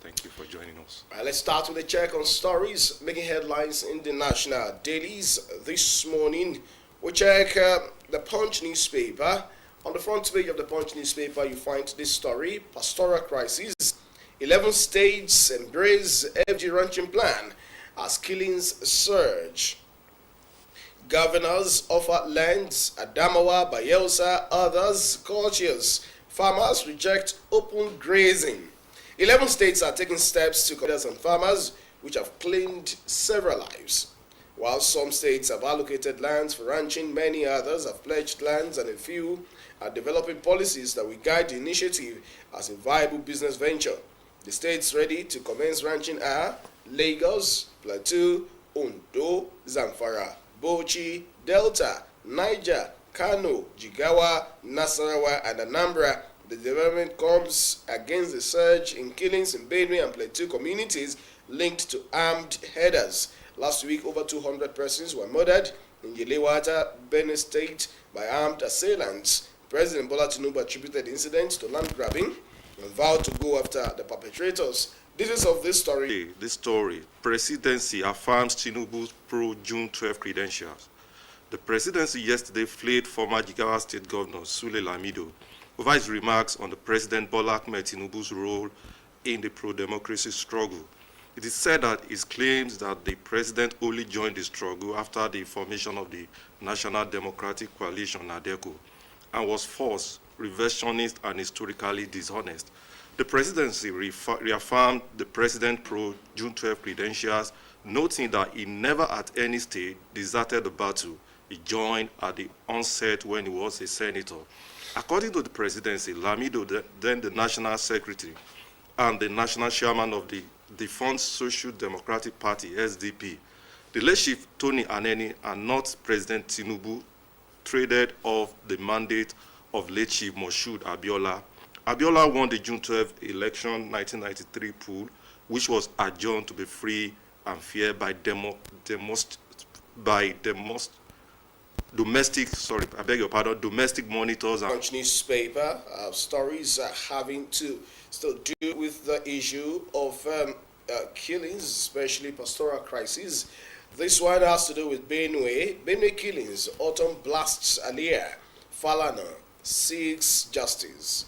Thank you for joining us. Let's start with a check on stories making headlines in the national dailies this morning. We check the Punch newspaper. On the front page of the Punch newspaper, you find this story: pastoral crisis. 11 states embrace FG ranching plan as killings surge. Governors offer lands, Adamawa, Bayelsa, others cautious. Farmers reject open grazing. 11 states are taking steps to combat and farmers, which have claimed several lives. While some states have allocated lands for ranching, many others have pledged lands, and a few are developing policies that will guide the initiative as a viable business venture. The states ready to commence ranching are Lagos, Plateau, Ondo, Zamfara, Bauchi, Delta, Niger, Kano, Jigawa, Nasarawa, and Anambra. The development comes against the surge in killings in Benue and Plateau communities linked to armed headers. Last week, over 200 persons were murdered in Yelewata, Benue State, by armed assailants. President Bola Tinubu attributed the incident to land grabbing and vowed to go after the perpetrators. Details of this story. Presidency affirms Tinubu's pro-June 12 credentials. The presidency yesterday flayed former Jigawa State Governor Sule Lamido over his remarks on the President Bola Ahmed Tinubu's role in the pro-democracy struggle. It is said that his claims that the president only joined the struggle after the formation of the National Democratic Coalition, NADECO, and was false, reversionist, and historically dishonest. The presidency reaffirmed the president pro-June 12 credentials, noting that he never at any stage deserted the battle. He joined at the onset when he was a senator. According to the presidency, Lamido, then the national secretary and the national chairman of the defunct Social Democratic Party, SDP, the late chief Tony Aneni and not President Tinubu, traded off the mandate of late chief Moshood Abiola. Abiola won the June 12 election 1993 poll, which was adjourned to be free and fair by domestic monitors. Punch newspaper stories having to still do with the issue of killings, especially pastoral crisis. This one has to do with Benue. Benue killings, autumn blasts Alia. Falana seeks justice.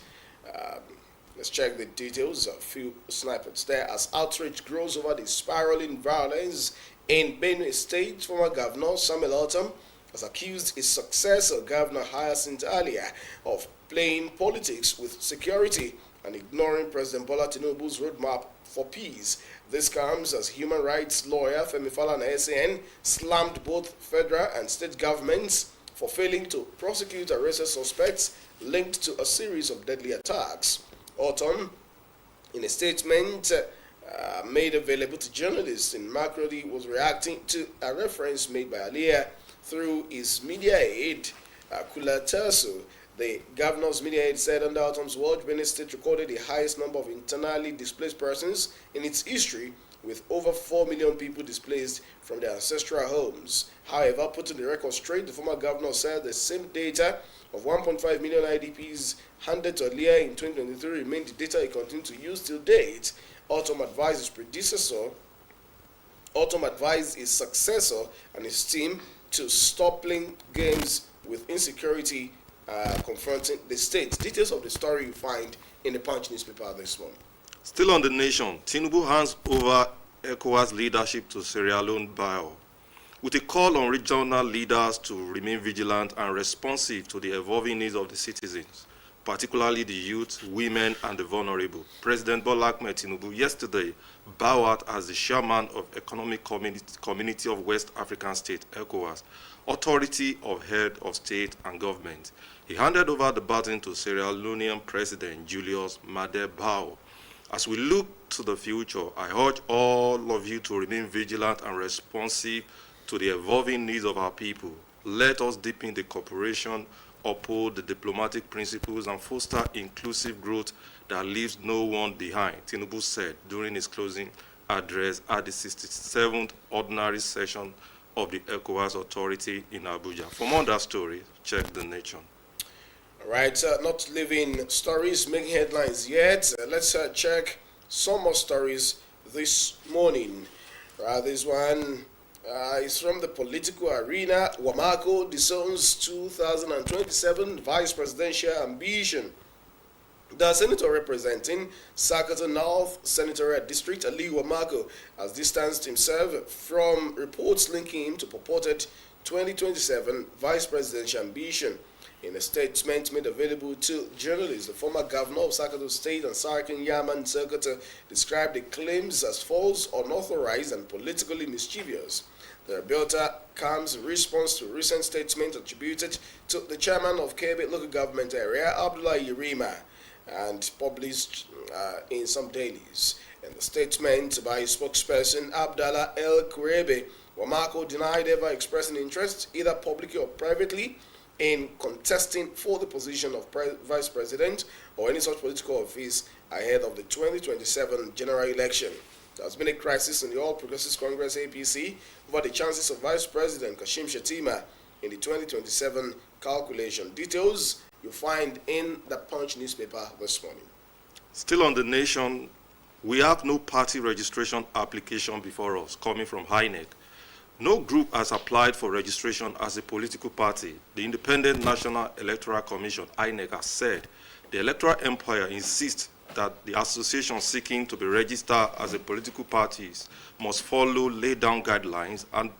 Let's check the details. A few snippets there. As outrage grows over the spiraling violence in Benue State, former Governor Samuel Autumn has accused his successor, Governor Hyacinth Alia, of playing politics with security and ignoring President Bola Tinubu's roadmap for peace. This comes as human rights lawyer Femi Falana SAN slammed both federal and state governments for failing to prosecute arrested suspects linked to a series of deadly attacks. Autumn, in a statement made available to journalists in Makurdi, was reacting to a reference made by Alia through his media aide, Kula Tersu. The governor's media aide said under Autumn's watch, Benue State recorded the highest number of internally displaced persons in its history, with over 4 million people displaced from their ancestral homes. However, putting the record straight, the former governor said the same data of 1.5 million IDPs handed to Alia in 2023 remained the data he continued to use till date. Autumn advised his successor and his team to stop playing games with insecurity confronting the state. Details of the story you find in the Punch newspaper this morning. Still on the nation, Tinubu hands over ECOWAS leadership to Sierra Leone Bio, with a call on regional leaders to remain vigilant and responsive to the evolving needs of the citizens, particularly the youth, women, and the vulnerable. President Bola Ahmed Tinubu yesterday bowed as the chairman of Economic Community of West African States, ECOWAS, authority of head of state and government. He handed over the baton to Sierra Leonean President Julius Maada Bio. As we look to the future, I urge all of you to remain vigilant and responsive to the evolving needs of our people. Let us deepen the cooperation, uphold the diplomatic principles, and foster inclusive growth that leaves no one behind, Tinubu said during his closing address at the 67th Ordinary Session of the ECOWAS Authority in Abuja. For more on that story, check The Nation. All right, not leaving stories making headlines yet. Let's check some more stories this morning. This one is from the political arena. Wamako disowns 2027 vice presidential ambition. The senator representing Sakata North Senatorial District, Ali Wamako, has distanced himself from reports linking him to purported 2027 vice presidential ambition. In a statement made available to journalists, the former governor of Sokoto State and Sarkin Yaman Sokoto described the claims as false, unauthorized, and politically mischievous. The rebuttal comes in response to a recent statement attributed to the chairman of Kebbi local government area, Abdullah Yerima, and published in some dailies. In the statement by his spokesperson, Abdallah El Kurebe, Wamako denied ever expressing interest, either publicly or privately, in contesting for the position of vice president or any such political office ahead of the 2027 general election. There has been a crisis in the All Progressives Congress APC over the chances of Vice President Kashim Shettima in the 2027 calculation. Details you'll find in the Punch newspaper this morning. Still on the nation, we have no party registration application before us coming from INEC. No group has applied for registration as a political party. The Independent National Electoral Commission, INEC, has said the electoral empire insists that the association seeking to be registered as a political party must follow laid down guidelines and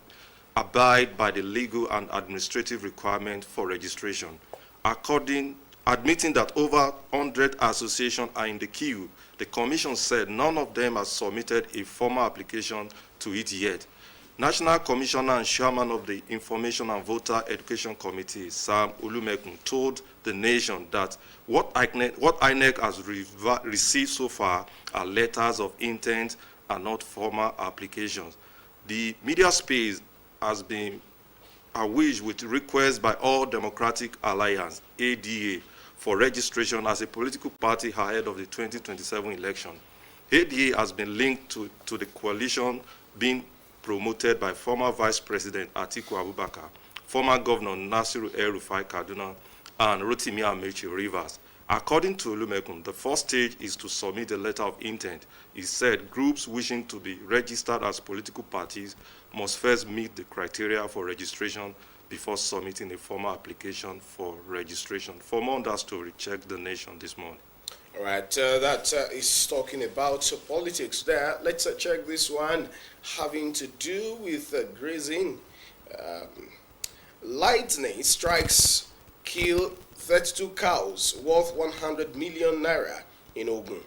abide by the legal and administrative requirement for registration. Admitting that over 100 associations are in the queue, the Commission said none of them has submitted a formal application to it yet. National Commissioner and Chairman of the Information and Voter Education Committee, Sam Olumekun, told the nation that what INEC has received so far are letters of intent and not formal applications. The media space has been awaged with requests by All Democratic Alliance, ADA, for registration as a political party ahead of the 2027 election. ADA has been linked to the coalition being promoted by former Vice President Atiku Abubakar, former Governor Nasiru El-Rufai Kaduna, and Rotimi Amechi Rivers. According to Olumekun, the first stage is to submit a letter of intent. He said groups wishing to be registered as political parties must first meet the criteria for registration before submitting a formal application for registration. For more on that story, check The Nation this morning. All right, that is talking about politics there. Let's check this one having to do with grazing. Lightning strikes kill 32 cows worth 100 million naira in Ogun.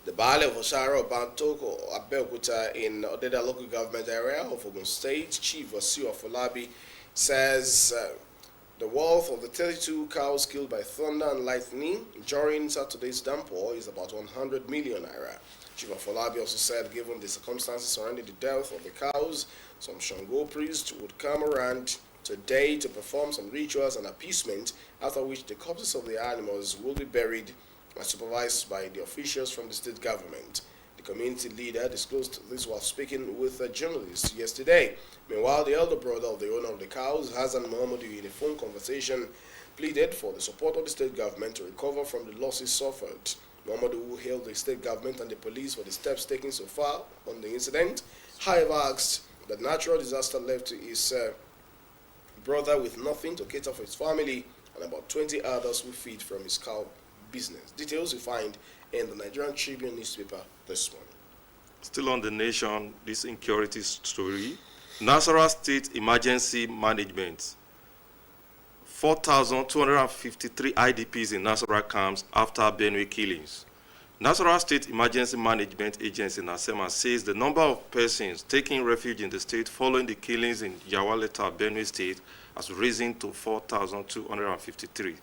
The Baale of Osrc Bantoko Abeokuta in Odeda local government area of Ogun State, Chief Wasiu Afolabi, says the worth of the 32 cows killed by thunder and lightning during Saturday's downpour is about 100 million naira. Chief Afolabi also said given the circumstances surrounding the death of the cows, some Shango priests would come around today to perform some rituals and appeasement, after which the corpses of the animals will be buried and supervised by the officials from the state government. The community leader disclosed this while speaking with a journalist yesterday. Meanwhile, the elder brother of the owner of the cows, Hassan Mohammadu, in a phone conversation, pleaded for the support of the state government to recover from the losses suffered. Mohammadu, who hailed the state government and the police for the steps taken so far on the incident, however asked that natural disaster left his brother with nothing to cater for his family and about 20 others who feed from his cow business. Details you find in the Nigerian Tribune newspaper this morning. Still on The Nation, this insecurity story. Nasarawa State Emergency Management. 4,253 IDPs in Nasarawa camps after Benue killings. Nasarawa State Emergency Management Agency, NASEMA, says the number of persons taking refuge in the state following the killings in Yawaleta, Benue State, has risen to 4,253.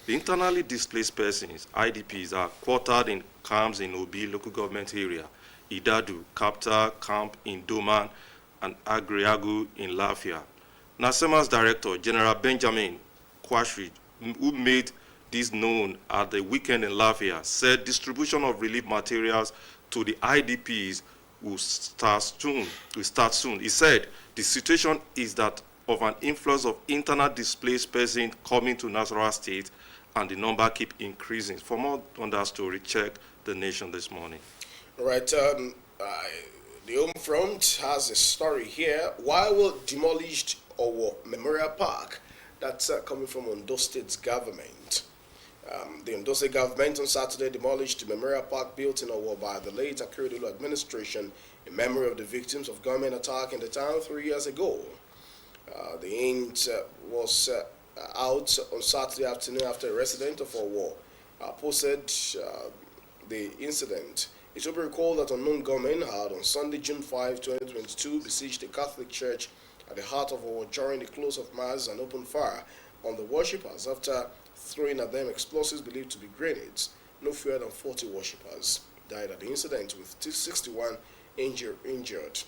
The internally displaced persons, IDPs, are quartered in camps in Obi local government area, Idadu, Kapta camp in Doman, and Agriagu in Lafia. NASEMA's Director, General Benjamin Kwashri, who made this known at the weekend in Lafia, said distribution of relief materials to the IDPs will start soon. He said the situation is that of an influx of internal displaced persons coming to Nasarawa State and the number keep increasing. For more on that story, check The Nation this morning. All right. The Home Front has a story here. Why will demolished Owo Memorial Park? That's coming from Ondo State's government. The Ondo State government on Saturday demolished the Memorial Park built in Owo by the late Akeredolu administration in memory of the victims of government attack in the town 3 years ago. The aim was out on Saturday afternoon after a resident of Owo posted the incident. It should be recalled that unknown gunmen had on Sunday, June 5, 2022, besieged the Catholic Church at the heart of Owo during the close of Mass and opened fire on the worshippers after throwing at them explosives believed to be grenades. No fewer than 40 worshippers died at the incident, with 61 injured.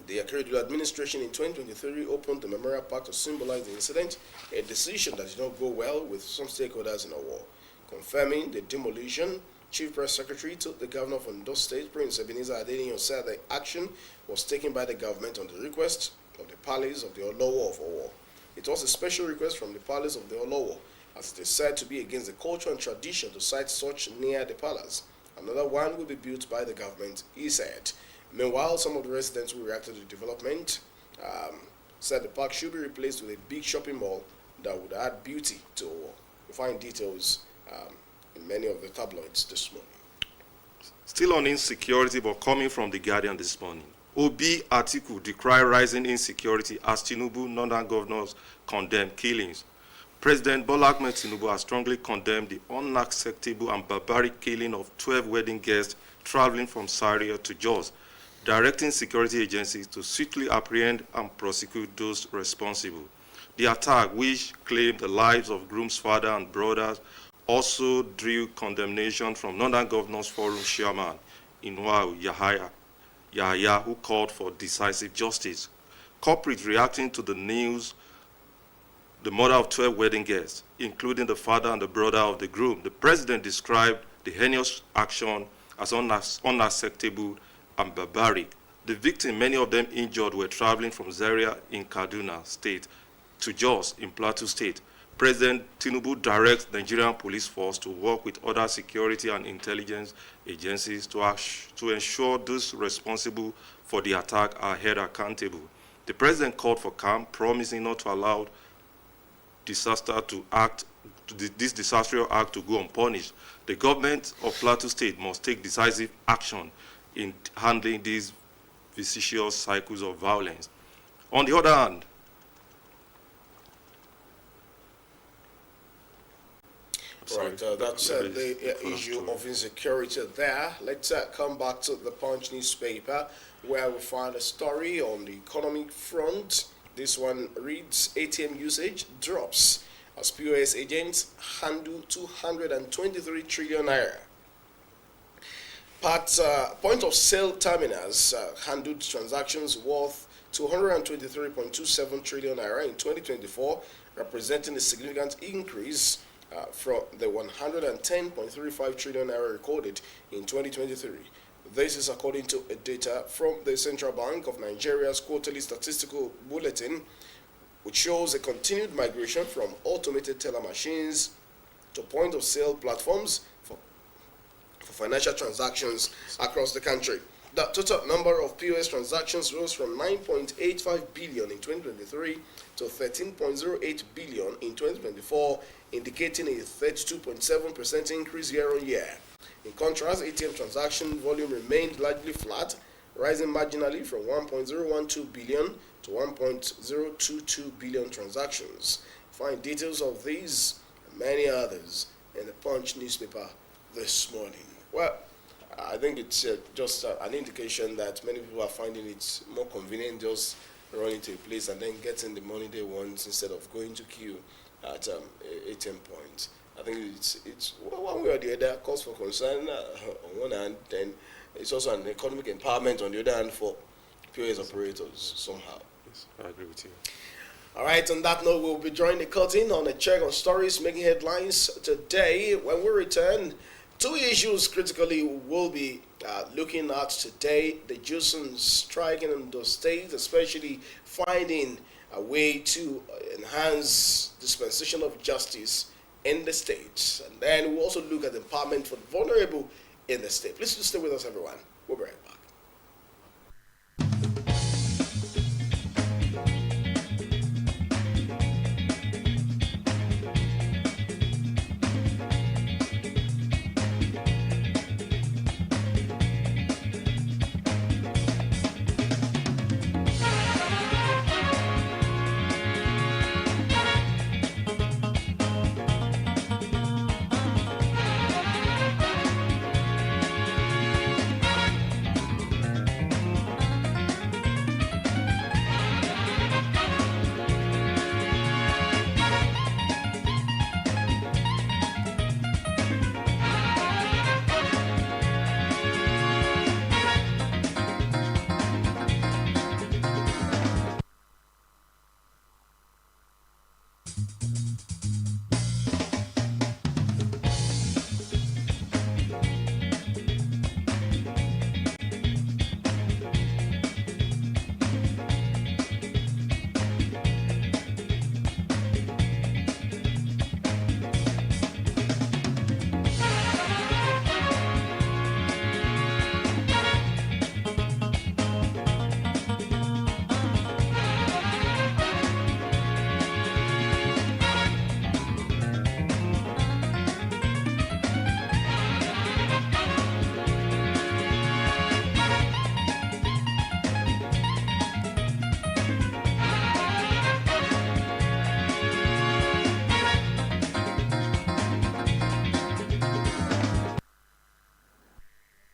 The Akeredolu administration in 2023 opened the Memorial Park to symbolize the incident, a decision that did not go well with some stakeholders in Owo. Confirming the demolition, Chief Press Secretary to the Governor of Ondo State, Prince Ebenezer Adeniyi, said the action was taken by the government on the request of the Palace of the Olowo of Owo. It was a special request from the Palace of the Olowo, as it is said to be against the culture and tradition to site such near the palace. Another one will be built by the government, he said. Meanwhile, some of the residents who reacted to the development said the park should be replaced with a big shopping mall that would add beauty to Owo. You'll find details in many of the tabloids this morning. Still on insecurity, but coming from The Guardian this morning. Obi Atiku decry rising insecurity as Tinubu northern governors condemn killings. President Bola Ahmed Tinubu has strongly condemned the unacceptable and barbaric killing of 12 wedding guests traveling from Syria to Jos, directing security agencies to swiftly apprehend and prosecute those responsible. The attack, which claimed the lives of groom's father and brothers, also drew condemnation from Northern Governors Forum chairman Inwau Yahaya, who called for decisive justice. Corporates reacting to the news, the murder of 12 wedding guests, including the father and the brother of the groom. The president described the heinous action as unacceptable and barbaric. The victims, many of them injured, were traveling from Zaria in Kaduna State to Jos in Plateau State. President Tinubu directs Nigerian police force to work with other security and intelligence agencies to ensure those responsible for the attack are held accountable. The president called for calm, promising not to allow this disastrous act to go unpunished. The government of Plateau State must take decisive action in handling these vicious cycles of violence. On the other hand, that's the issue of insecurity there. Let's come back to the Punch newspaper, where we find a story on the economic front. This one reads, ATM usage drops as POS agents handle 223 trillion naira. Point of sale terminals handled transactions worth 223.27 trillion naira in 2024, representing a significant increase from the 110.35 trillion naira recorded in 2023. This is according to data from the Central Bank of Nigeria's quarterly statistical bulletin, which shows a continued migration from automated teller machines to point-of-sale platforms for financial transactions across the country. The total number of POS transactions rose from 9.85 billion in 2023 to 13.08 billion in 2024, indicating a 32.7% increase year-on-year. In contrast, ATM transaction volume remained largely flat, rising marginally from 1.012 billion to 1.022 billion transactions. Find details of these and many others in the Punch newspaper this morning. Well, I think it's just an indication that many people are finding it more convenient just running to a place and then getting the money they want instead of going to queue at ATM points. I think it's one way or the other cause for concern on one hand, then it's also an economic empowerment on the other hand for POS operators somehow. Yes, I agree with you. All right, on that note, we'll be drawing the curtain on a check on stories making headlines today. When we return, two issues critically we'll be looking at today: the Jusons striking in the state, especially finding a way to enhance dispensation of justice in the state. And then we'll also look at empowerment for the vulnerable in the state. Please stay with us, everyone. We'll be right back.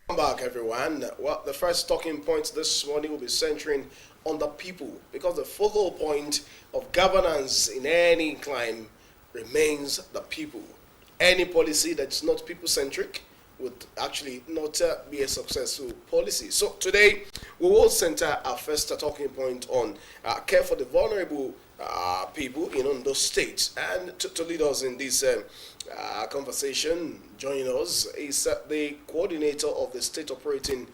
Welcome back, everyone. Well, the first talking point this morning will be centering on the people because the focal point of governance in any climb remains the people. Any policy that's not people-centric would actually not be a successful policy. So today, we will center our first talking point on care for the vulnerable people in those states. And to lead us in this conversation, joining us is the coordinator of the state operating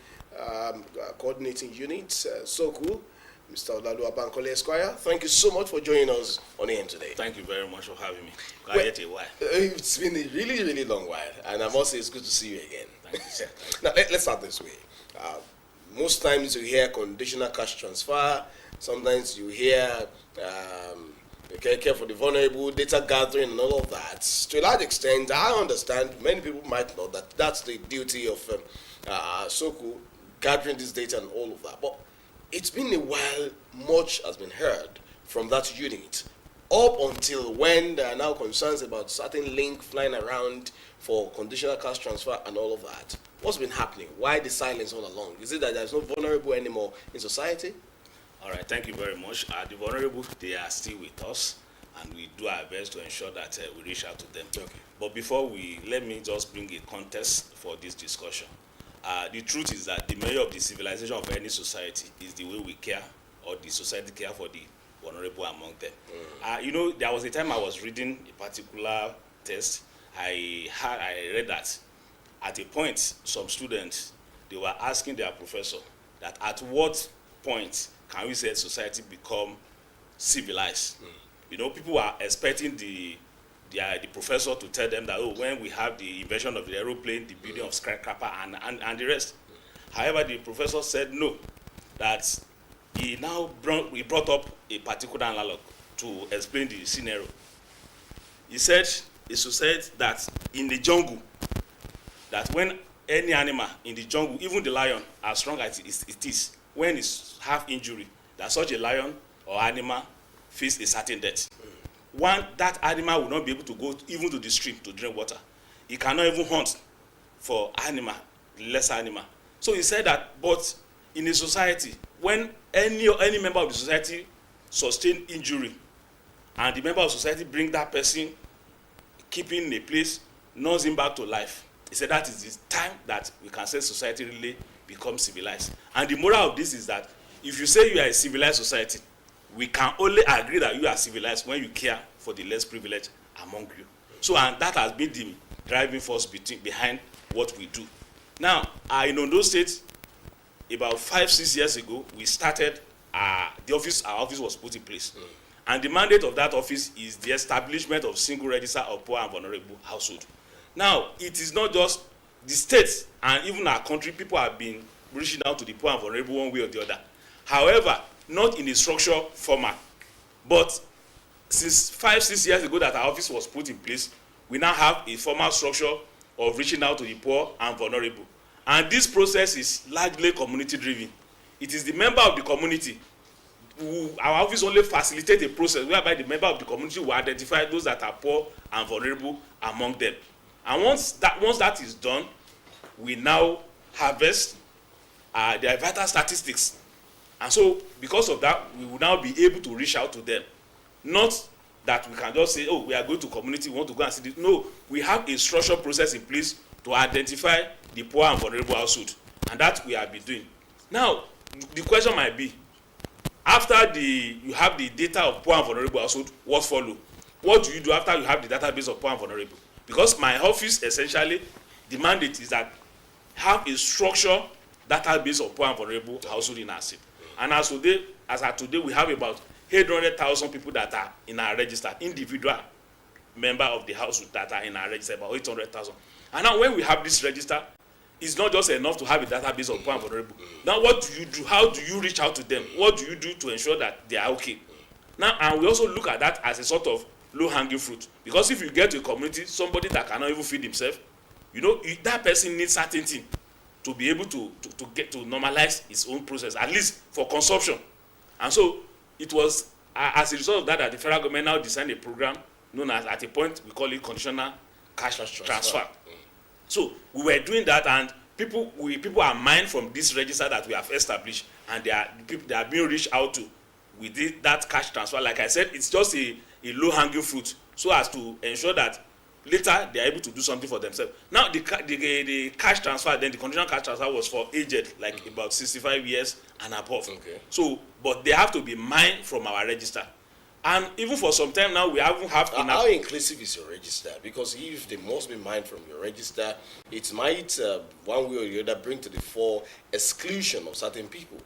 coordinating unit, SOCU, Mr. Olalu Abankole Esquire. Thank you so much for joining us on AM today. Thank you very much for having me. Well, a while. It's been a really, really long while, and I must say it's good to see you again. Thank you, sir. Now, let's start this way. Most times you hear conditional cash transfer. Sometimes you hear care for the vulnerable, data gathering, and all of that. To a large extent, I understand many people might know that that's the duty of SOCU, gathering this data and all of that. But it's been a while, much has been heard from that unit, up until when there are now concerns about certain link flying around for conditional cash transfer and all of that. What's been happening? Why the silence all along? Is it that there's no vulnerable anymore in society? All right, thank you very much. The vulnerable, they are still with us, and we do our best to ensure that we reach out to them. Okay. But let me just bring a context for this discussion. The truth is that the measure of the civilization of any society is the way we care, or the society care for the vulnerable among them. There was a time I was reading a particular text. I read that at a point, some students, they were asking their professor that at what point can we say society become civilized? People are expecting the professor to tell them that, when we have the invention of the aeroplane, the building of skyscraper, and the rest. However, the professor said no, that he brought up a particular analog to explain the scenario. He said a society that in the jungle, that when any animal in the jungle, even the lion, as strong as it is, when it's have injury, that such a lion or animal face a certain death. That animal will not be able to go even to the stream to drink water. He cannot even hunt for lesser animal. So he said that, but in a society, when any member of the society sustain injury, and the member of society bring that person, keeping in a place, nurse him back to life, he said that is the time that we can say society really becomes civilized. And the moral of this is that if you say you are a civilized society, we can only agree that you are civilized when you care for the less privileged among you. So, and that has been the driving force behind what we do. Now, in Ondo State, about 5-6 years ago, we started our office was put in place. And the mandate of that office is the establishment of single register of poor and vulnerable household. Now, it is not just the states and even our country, people have been reaching out to the poor and vulnerable one way or the other. However, not in a structured format. But since 5-6 years ago that our office was put in place, we now have a formal structure of reaching out to the poor and vulnerable. And this process is largely community driven. It is the member of the community who, our office only facilitate a process whereby the member of the community will identify those that are poor and vulnerable among them. And once that is done, we now harvest their vital statistics. And so because of that, we will now be able to reach out to them. Not that we can just say, oh, we are going to community, we want to go and see this. No, we have a structured process in place to identify the poor and vulnerable household. And that we have been doing. Now, the question might be, after you have the data of poor and vulnerable household, what follow? What do you do after you have the database of poor and vulnerable? Because my office, essentially, the mandate is that have a structured database of poor and vulnerable household in our state. And as of today, we have about 800,000 people that are in our register, individual member of the household that are in our register, about 800,000. And now when we have this register, it's not just enough to have a database of poor and vulnerable. Now what do you do? How do you reach out to them? What do you do to ensure that they are okay? Now, and we also look at that as a sort of low-hanging fruit. Because if you get to a community, somebody that cannot even feed himself, you know, that person needs certain thing to be able to get to normalize his own process, at least for consumption. And so it was as a result of that the federal government now designed a program known as, at a point, we call it conditional cash transfer. So we were doing that, and people are mined from this register that we have established, and they are being reached out to with that cash transfer. Like I said, it's just a low-hanging fruit, so as to ensure that later they are able to do something for themselves. Now the cash transfer, then the conditional cash transfer was for aged, like about 65 years and above. Okay. So, but they have to be mined from our register. And even for some time now, we haven't have enough. How inclusive is your register? Because if they must be mined from your register, it might, one way or the other, bring to the fore exclusion of certain people.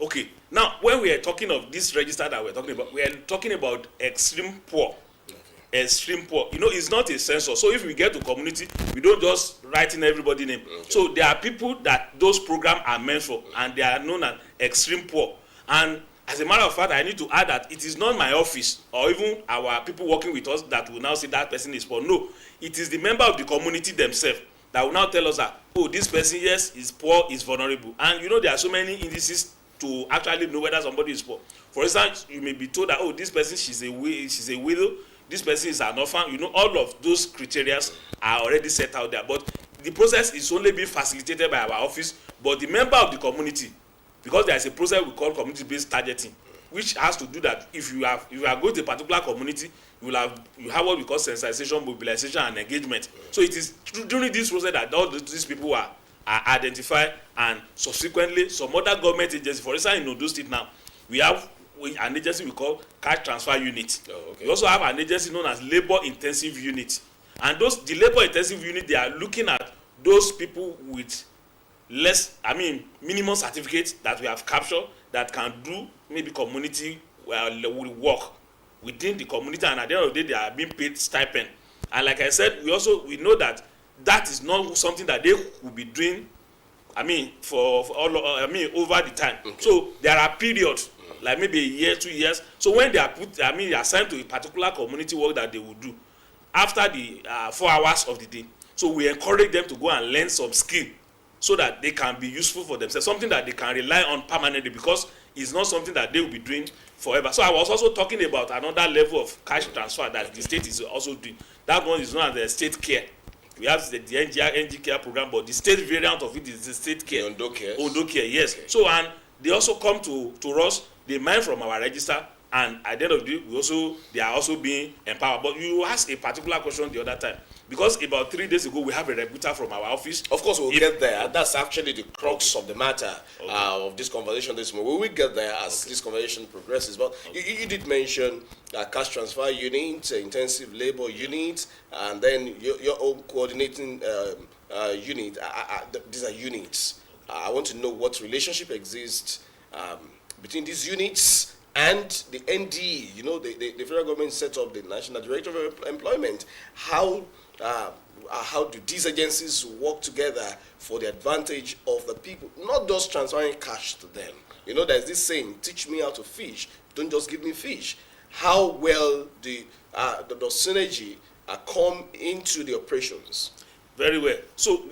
Okay. Now, when we are talking of this register that we're talking about, we are talking about extreme poor. Okay. Extreme poor. You know, it's not a census. So if we get to community, we don't just write in everybody's name. Okay. So there are people that those programs are meant for, and they are known as extreme poor. And as a matter of fact, I need to add that it is not my office or even our people working with us that will now say that person is poor. No, it is the member of the community themselves that will now tell us that, oh, this person, yes, is poor, is vulnerable. And you know, there are so many indices to actually know whether somebody is poor. For instance, you may be told that, oh, this person, she's a widow, this person is an orphan. You know, all of those criteria are already set out there. But the process is only being facilitated by our office, but the member of the community, because there is a process we call community-based targeting, which has to do that if you are going to a particular community, you have what we call sensitization, mobilization, and engagement. So it is during this process that all these people are identified, and subsequently some other government agency, for instance in Ondo State now, we have an agency we call cash transfer unit. Oh, okay. We also have an agency known as labor intensive unit, and the labor intensive unit, they are looking at those people with minimum certificates that we have captured that can do maybe community work within the community, and at the end of the day they are being paid stipend. And like I said, we know that is not something that they will be doing for all over the time. Okay. So there are periods like maybe a year, 2 years. So when they are assigned to a particular community work that they will do after the 4 hours of the day, so we encourage them to go and learn some skill so that they can be useful for themselves, something that they can rely on permanently, because it's not something that they will be doing forever. So I was also talking about another level of cash transfer that the state is also doing. That one is known as the state care. We have the NG care program, but the state variant of it is the state care. Ondo care. Ondo care, yes. Okay. So, and they also come to us, they mine from our register, and at the end of the day, they are also being empowered. But you asked a particular question the other time, because about 3 days ago we have a rebuttal from our office. Of course, we'll get there. That's actually the crux of the matter of this conversation this morning. We will get there as this conversation progresses. But you did mention cash transfer unit, intensive labor unit, and then your own coordinating unit. These are units. I want to know what relationship exists between these units and the NDE, the federal government set up the National Director of Employment. How do these agencies work together for the advantage of the people, not just transferring cash to them? There's this saying, teach me how to fish, don't just give me fish. How well the synergy come into the operations? Very well. So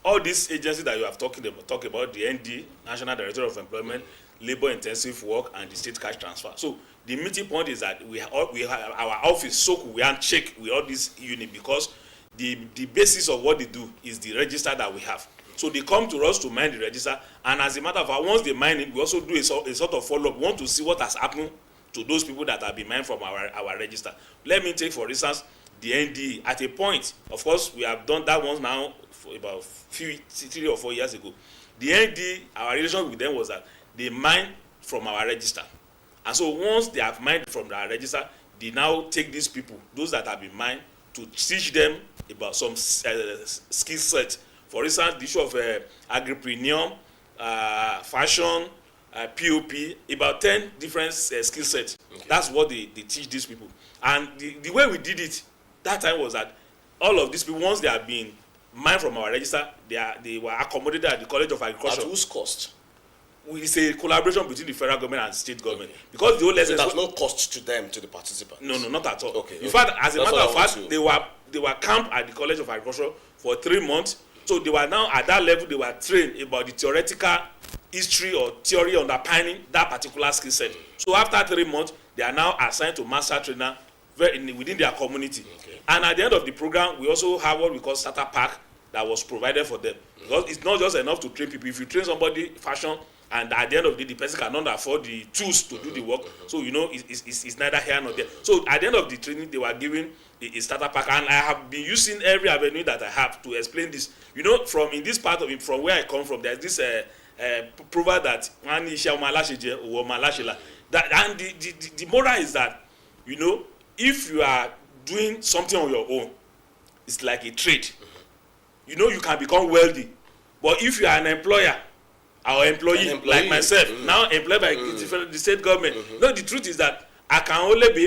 all these agencies that you have talked about, the ND, National Director of Employment, Labor Intensive Work, and the State Cash Transfer. So the meeting point is that we have our office, so we can check with all these units, because the basis of what they do is the register that we have. So they come to us to mine the register, and as a matter of fact, once they mine it, we also do a sort of follow-up. We want to see what has happened to those people that have been mined from our register. Let me take, for instance, the NDE. At a point, of course, we have done that once now for about 3 or 4 years ago. The NDE, our relation with them was that they mine from our register. And so once they have mined from our register, they now take these people, those that have been mined, to teach them about some skill set. For instance, the issue of agripreneur, fashion, POP, about 10 different skill sets. Okay. That's what they teach these people. And the way we did it that time was that all of these people, once they have been mined from our register, they were accommodated at the College of Agriculture. At whose cost? It's a collaboration between the federal government and state government. Okay. Because the whole lesson. So there's no cost to them, to the participants? No, not at all. Okay. In fact, as a matter of fact, they were camped at the College of Agriculture for 3 months. So they were now at that level, they were trained about the theoretical history or theory underpinning that particular skill set. So after 3 months, they are now assigned to master trainer within their community. Okay. And at the end of the program, we also have what we call starter pack that was provided for them. Because it's not just enough to train people. If you train somebody fashion, and at the end of the day, the person cannot afford the tools to do the work, so it's neither here nor there. So at the end of the training, they were given a starter pack, and I have been using every avenue that I have to explain this. From in this part of it, from where I come from, there's this proverb that and the moral is that if you are doing something on your own, it's like a trade. You can become wealthy, but if you are an employer, our employee like myself, now employed by the state government. No, the truth is that I will be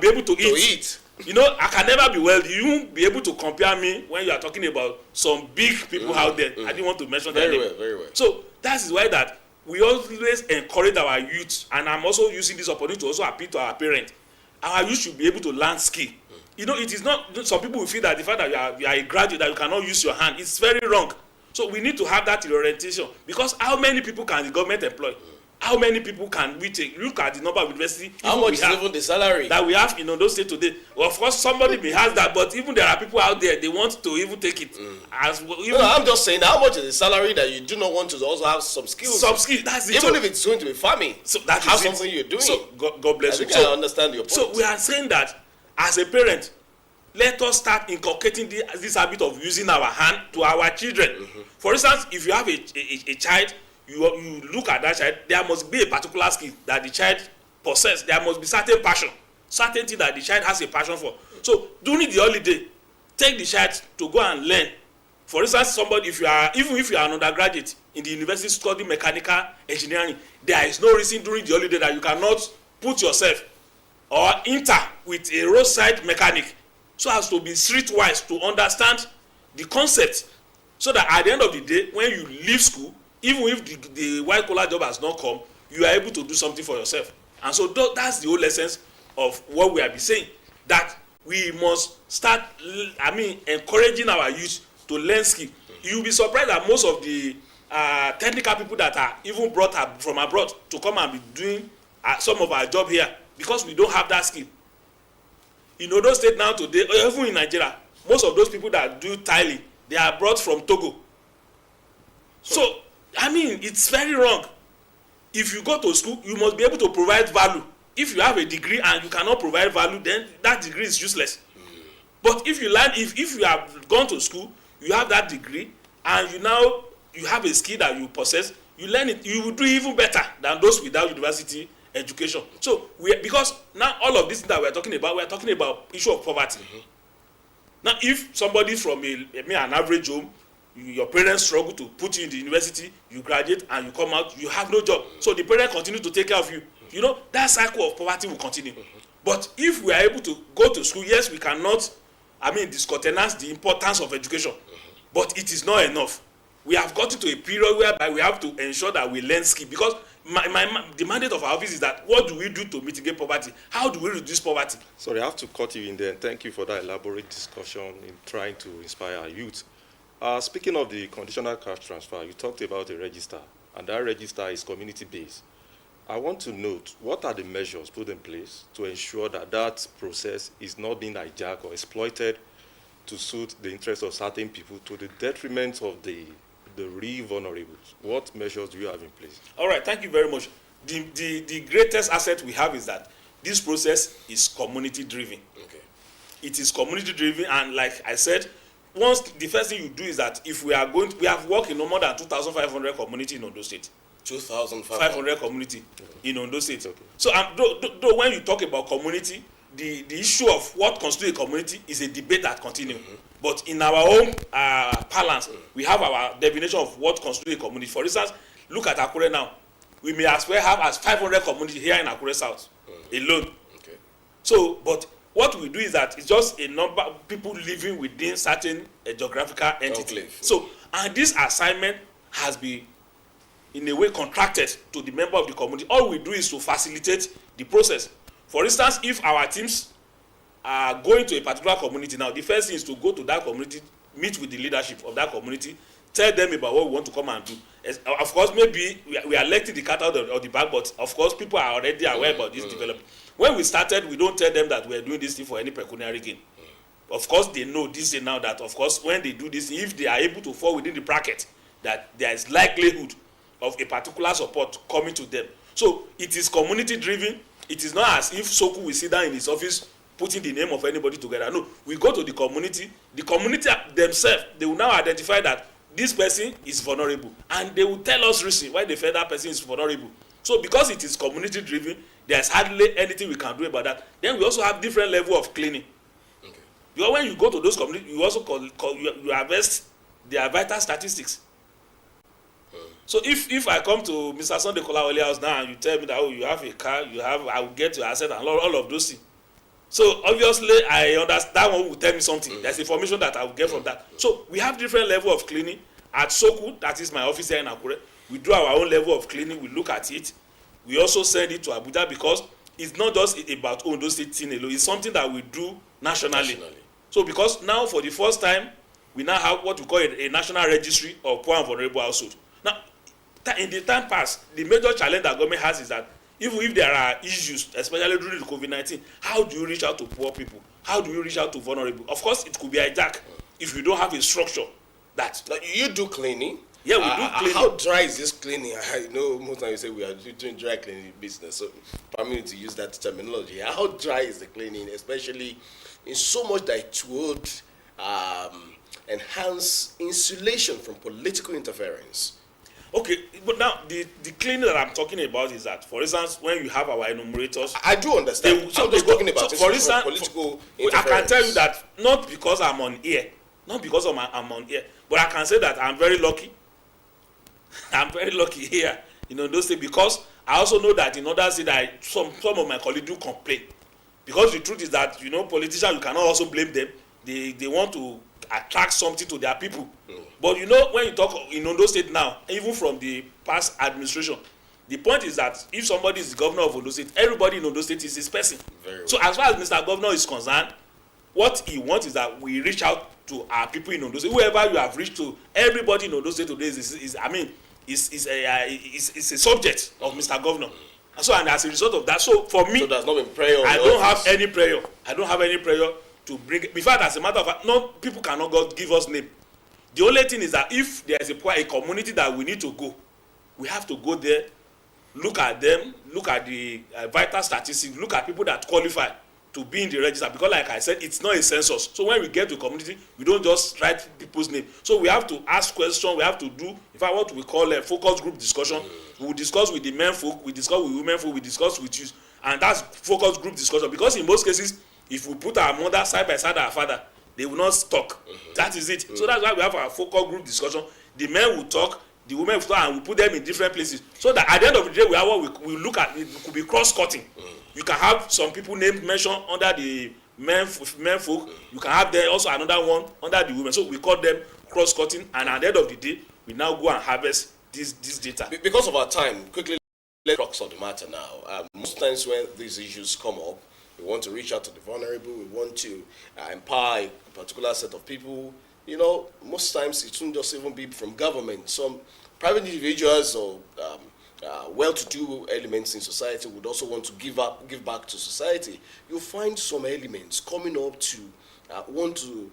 able to eat. I can never be wealthy. You won't be able to compare me when you are talking about some big people out there. I didn't want to mention their name. Very well. So that is why that we always encourage our youth, and I'm also using this opportunity to also appeal to our parents. Our youth should be able to learn skill. It is not, some people will feel that the fact that you are a graduate, that you cannot use your hand, it's very wrong. So we need to have that orientation, because how many people can the government employ? How many people can we take? Look at the number of universities. How much is even the salary that we have in those states today? Well, of course, somebody may have that, but even there are people out there, they want to even take it. I'm just saying, how much is the salary that you do not want to also have some skills? That's it. Even if it's going to be farming, so that have is something you're doing. So God bless you. I understand your point. So we are saying that as a parent, let us start inculcating this habit of using our hand to our children. For instance, if you have a child, you look at that child, there must be a particular skill that the child possesses. There must be certain passion, certain thing that the child has a passion for. So during the holiday, take the child to go and learn. For instance, even if you are an undergraduate in the university studying mechanical engineering, there is no reason during the holiday that you cannot put yourself or enter with a roadside mechanic, so as to be streetwise, to understand the concept, so that at the end of the day, when you leave school, even if the white collar job has not come, you are able to do something for yourself. And so that's the whole essence of what we have been saying, that we must start encouraging our youth to learn skill. You'll be surprised that most of the technical people that are even brought up from abroad to come and be doing some of our job here, because we don't have that skill. In Odo State now today, or even in Nigeria, most of those people that do tiling, they are brought from Togo. So it's very wrong. If you go to school, you must be able to provide value. If you have a degree and you cannot provide value, then that degree is useless. But if you learn, if you have gone to school, you have that degree, and you have a skill that you possess, you learn it, you will do even better than those without university education. So because now all of this that we're talking about issue of poverty. Now if somebody from an average home, your parents struggle to put you in the university, you graduate and you come out, you have no job. So the parents continue to take care of you. you know, that cycle of poverty will continue. But if we are able to go to school, yes, we cannot, discountenance the importance of education, but it is not enough. We have gotten to a period whereby we have to ensure that we learn skill, because the mandate of our office is that what do we do to mitigate poverty? How do we reduce poverty? Sorry, I have to cut you in there. Thank you for that elaborate discussion in trying to inspire our youth. Speaking of the conditional cash transfer, you talked about a register, and that register is community-based. I want to note, what are the measures put in place to ensure that that process is not being hijacked or exploited to suit the interests of certain people to the detriment of the real vulnerables? What measures do you have in place? All right, thank you very much. The greatest asset we have is that this process is community-driven. Okay. It is community-driven, and like I said, once the first thing you do is that if we have worked in no more than 2,500 community in Ondo State. 2,500 community in Ondo State. Okay. So though when you talk about community, the issue of what constitutes a community is a debate that continues. But in our own parlance, we have our definition of what constitutes a community. For instance, look at Akure now. We may as well have as 500 communities here in Akure South alone. Okay. So, but what we do is that it's just a number of people living within certain geographical entity. So, and this assignment has been in a way contracted to the member of the community. All we do is to facilitate the process. For instance, if our teams are going to a particular community now, the first thing is to go to that community, meet with the leadership of that community, tell them about what we want to come and do. Of course, maybe we are letting the cat out of the bag, but of course, people are already aware about this development. When we started, we don't tell them that we are doing this thing for any pecuniary gain. Of course, they know this thing now that, of course, when they do this, if they are able to fall within the bracket, that there is likelihood of a particular support coming to them. So it is community driven. It is not as if Soku will sit down in his office putting the name of anybody together. No, we go to the community themselves, they will now identify that this person is vulnerable, and they will tell us reason why they feel that person is vulnerable. So because it is community driven, there's hardly anything we can do about that. Then we also have different level of cleaning. Okay. Because when you go to those communities, you also you harvest their vital statistics. So if I come to Mr. Sunday Kolawole house now and you tell me that, oh, you have a car, I will get your asset and all of those things. So obviously I understand that one will tell me something. There's information that I will get from that. So we have different level of cleaning. At Soku, that is my office here in Akure, we do our own level of cleaning, we look at it. We also send it to Abuja because it's not just about Ondo State thing alone, it's something that we do nationally. So because now for the first time, we now have what we call a national registry of poor and vulnerable households. Now, in the time past, the major challenge that government has is that even if there are issues, especially during the COVID-19, how do you reach out to poor people? How do you reach out to vulnerable? Of course, it could be hijacked if you don't have a structure that. Now, you do cleaning. Yeah, we do cleaning. How dry is this cleaning? I know most times you say we are doing dry cleaning business, so permit me to use that terminology. How dry is the cleaning, especially in so much that it would enhance insulation from political interference? Okay, but now the cleaning that I'm talking about is that, for instance, when you have our enumerators, I do understand. I'm just talking about for instance, political I can tell you that not because I'm on air, I'm on air, but I can say that I'm very lucky. I'm very lucky here in Ondo State, because I also know that in other states that some of my colleagues do complain, because the truth is that, you know, politicians, you cannot also blame them. They want to attract something to their people. But you know, when you talk in Ondo State now, even from the past administration, the point is that if somebody is the governor of Ondo State, everybody in Ondo State is his person. So as far as Mr. Governor is concerned, what he wants is that we reach out to our people in Ondo State. Whoever you have reached to, everybody in Ondo State today is a subject of Mr. Governor. And as a result of that, so for me, so there's not been prayer. I don't have any prayer. I don't have any prayer to bring. In fact, as a matter of fact, no, people cannot give us name. The only thing is that if there is a community that we need to go, we have to go there, look at them, look at the vital statistics, look at people that qualify to be in the register. Because like I said, it's not a census. So when we get to community, we don't just write people's name. So we have to ask questions, we have to do, in fact, what we call a focus group discussion. We will discuss with the men folk, we discuss with women folk, we discuss with youth. And that's focus group discussion. Because in most cases, if we put our mother side by side our father, they will not talk. That is it. So that's why we have our focus group discussion. The men will talk, the women and we put them in different places, so that at the end of the day we have what we look at. It could be cross-cutting. You can have some people mentioned under the men folk. You can have there also another one under the women. So we call them cross-cutting, and at the end of the day we now go and harvest this data. Because of our time, quickly, let's crux of the matter now. Most times when these issues come up, we want to reach out to the vulnerable. We want to empower a particular set of people. You know, most times it won't just even be from government. Some private individuals or well-to-do elements in society would also want to give back to society. You find some elements coming up to want to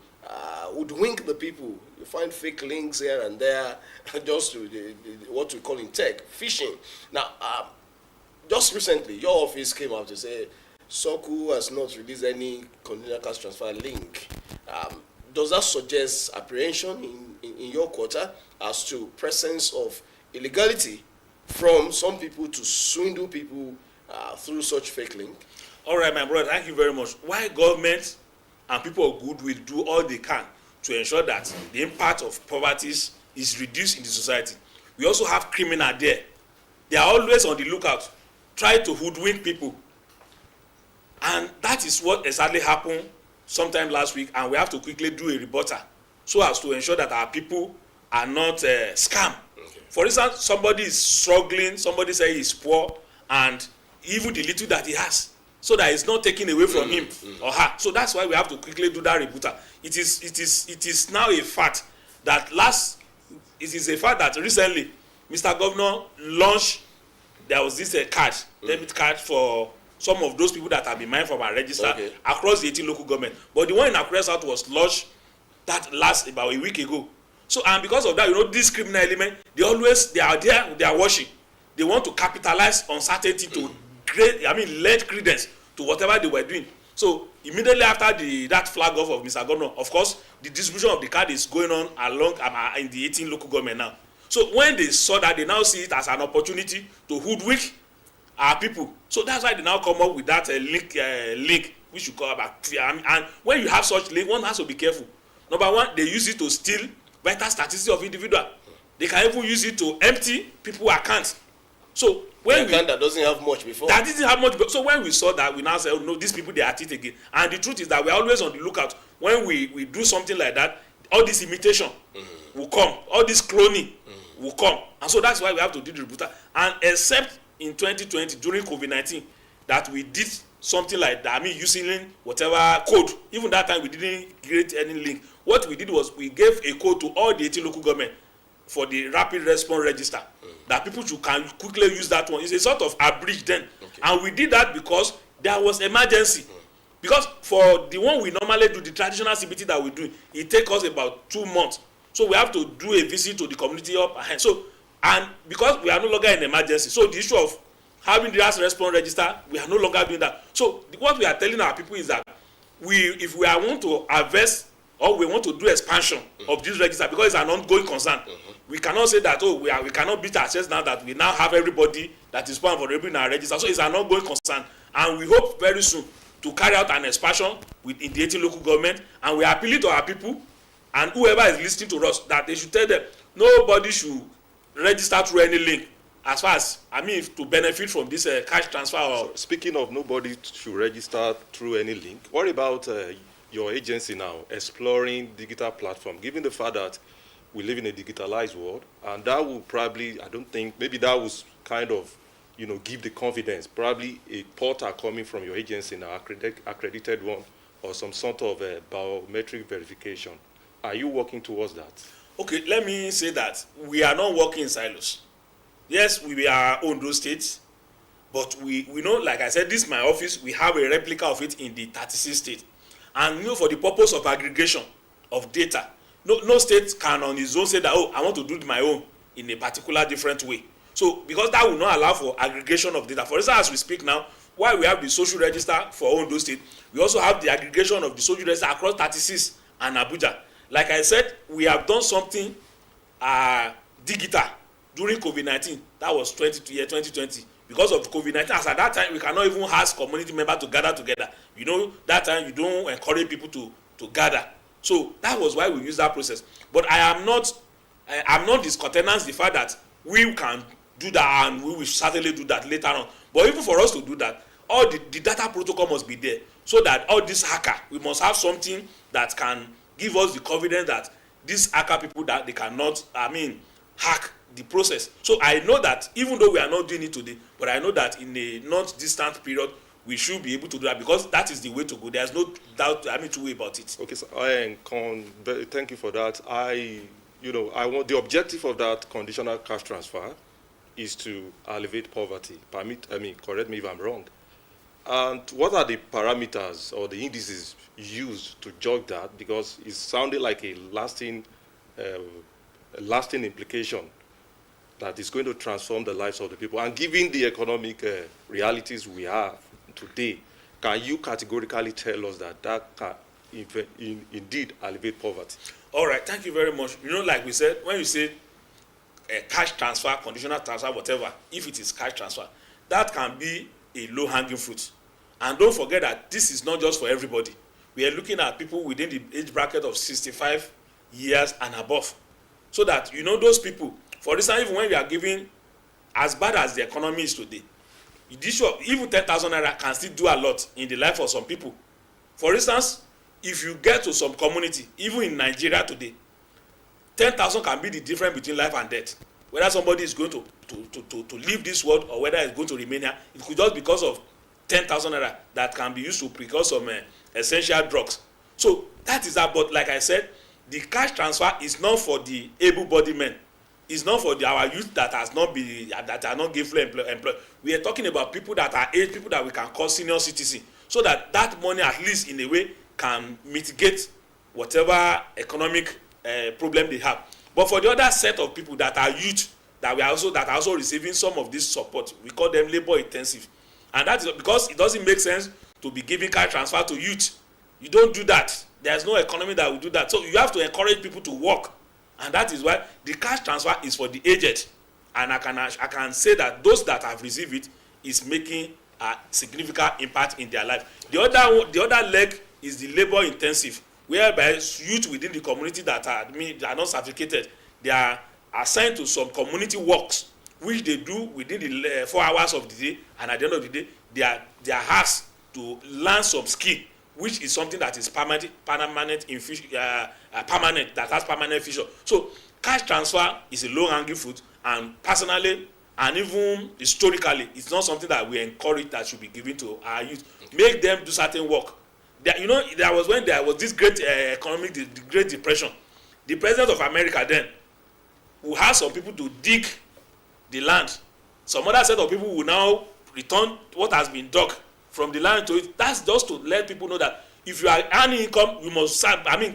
hoodwink the people. You find fake links here and there, just to what we call in tech phishing. Now, just recently, your office came out to say Soku has not released any container cash transfer link. Does that suggest apprehension in your quarter as to presence of illegality from some people to swindle people through such fake link? All right, my brother, thank you very much. Why government and people of good will do all they can to ensure that the impact of poverty is reduced in the society. We also have criminals there. They are always on the lookout, try to hoodwink people. And that is what exactly happened sometime last week, and we have to quickly do a rebuttal so as to ensure that our people are not scammed. Okay. For instance, somebody is struggling, somebody say he's poor, and even the little that he has, so that it's not taken away from him or her. So that's why we have to quickly do that rebuttal. It is now a fact that recently Mr. Governor launched, there was this debit card for some of those people that have been mined from our register across the 18 local government. But the one in Akure South was launched that last about a week ago. So, and because of that, you know, this criminal element, they are there, they are watching. They want to capitalize on certainty to lend credence to whatever they were doing. So immediately after that flag off of Mr. Governor, of course, the distribution of the card is going on along in the 18 local government now. So when they saw that, they now see it as an opportunity to hoodwink our people. So that's why they now come up with that link which you call about. And when you have such link, one has to be careful. Number one, they use it to steal vital statistics of individual. They can even use it to empty people's accounts. So when that doesn't have much before. That didn't have much before. So when we saw that, we now say, oh no, these people, they are at it again. And the truth is that we are always on the lookout. When we do something like that, all this imitation will come, all this cloning will come. And so that's why we have to do the rebuttal. And except in 2020 during COVID-19 that we did something like that, using whatever code. Even that time we didn't create any link. What we did was we gave a code to all the 18 local government for the rapid response register that people can quickly use that one. It's a sort of abridged then. And we did that because there was emergency. Because for the one we normally do, the traditional CBT that we do, it takes us about 2 months. So we have to do a visit to the community up ahead. So, and because we are no longer in emergency, so the issue of having the last response register, we are no longer doing that. So what we are telling our people is that if we want to harvest or we want to do expansion of this register, because it's an ongoing concern, we cannot say that we cannot beat our chest now that we now have everybody that is born vulnerable in our register. So it's an ongoing concern, and we hope very soon to carry out an expansion in the 18 local government, and we are appealing to our people and whoever is listening to us that they should tell them nobody should register through any link as far as to benefit from this cash transfer. So speaking of nobody should register through any link, what about your agency now exploring digital platform, given the fact that we live in a digitalized world, and that will probably, I don't think, maybe that was kind of, give the confidence, probably a portal coming from your agency now, accredited one, or some sort of biometric verification. Are you working towards that? Okay, let me say that we are not working in silos. Yes, we are Ondo State, but we know, like I said, this is my office. We have a replica of it in the 36 states. And for the purpose of aggregation of data, no state can on its own say that, I want to do my own in a particular different way. So, because that will not allow for aggregation of data. For instance, as we speak now, while we have the social register for Ondo State, we also have the aggregation of the social register across 36 and Abuja. Like I said, we have done something digital during COVID-19. That was 2020. Because of COVID-19, as at that time, we cannot even ask community members to gather together. That time you don't encourage people to gather. So that was why we used that process. But I am not I'm not discountenancing the fact that we can do that and we will certainly do that later on. But even for us to do that, all the data protocol must be there, so that all this hacker, we must have something that can give us the confidence that these hacker people, that they cannot, hack the process. So I know that even though we are not doing it today, but I know that in a not distant period we should be able to do that, because that is the way to go. There's no doubt, two way about it. Okay, so thank you for that. I want the objective of that conditional cash transfer is to alleviate poverty. Correct me if I'm wrong. And what are the parameters or the indices used to judge that? Because it sounded like a lasting implication that is going to transform the lives of the people. And given the economic realities we have today, can you categorically tell us that can indeed alleviate poverty? All right, thank you very much. Like we said, when you say cash transfer, conditional transfer, whatever, if it is cash transfer, that can be a low-hanging fruit. And don't forget that this is not just for everybody. We are looking at people within the age bracket of 65 years and above. So that, those people, for instance, even when we are giving, as bad as the economy is today, even 10,000 naira can still do a lot in the life of some people. For instance, if you get to some community, even in Nigeria today, 10,000 can be the difference between life and death. Whether somebody is going to leave this world or whether it's going to remain here, it could just because of 10,000 naira that can be used to procure some essential drugs. So that is that. But like I said, the cash transfer is not for the able-bodied men. It's not for our youth that are not gainfully employed. We are talking about people that are aged, people that we can call senior citizens, so that money, at least in a way, can mitigate whatever economic problem they have. But for the other set of people that are youth, that are also receiving some of this support, we call them labor intensive. And that is because it doesn't make sense to be giving cash transfer to youth. You don't do that. There's no economy that will do that. So you have to encourage people to work. And that is why the cash transfer is for the aged. And I can say that those that have received it is making a significant impact in their life. The other leg is the labor intensive, whereby youth within the community that are not certificated, they are assigned to some community works, which they do within the 4 hours of the day, and at the end of the day, they are asked to learn some skill, which is something that is permanent that has permanent future. So cash transfer is a low-hanging fruit, and personally and even historically, it's not something that we encourage that should be given to our youth. Make them do certain work. There was when there was this great economic, the Great Depression. The president of America then, who had some people to dig the land, some other set of people will now return what has been dug from the land to it. That's just to let people know that if you are earning income, you must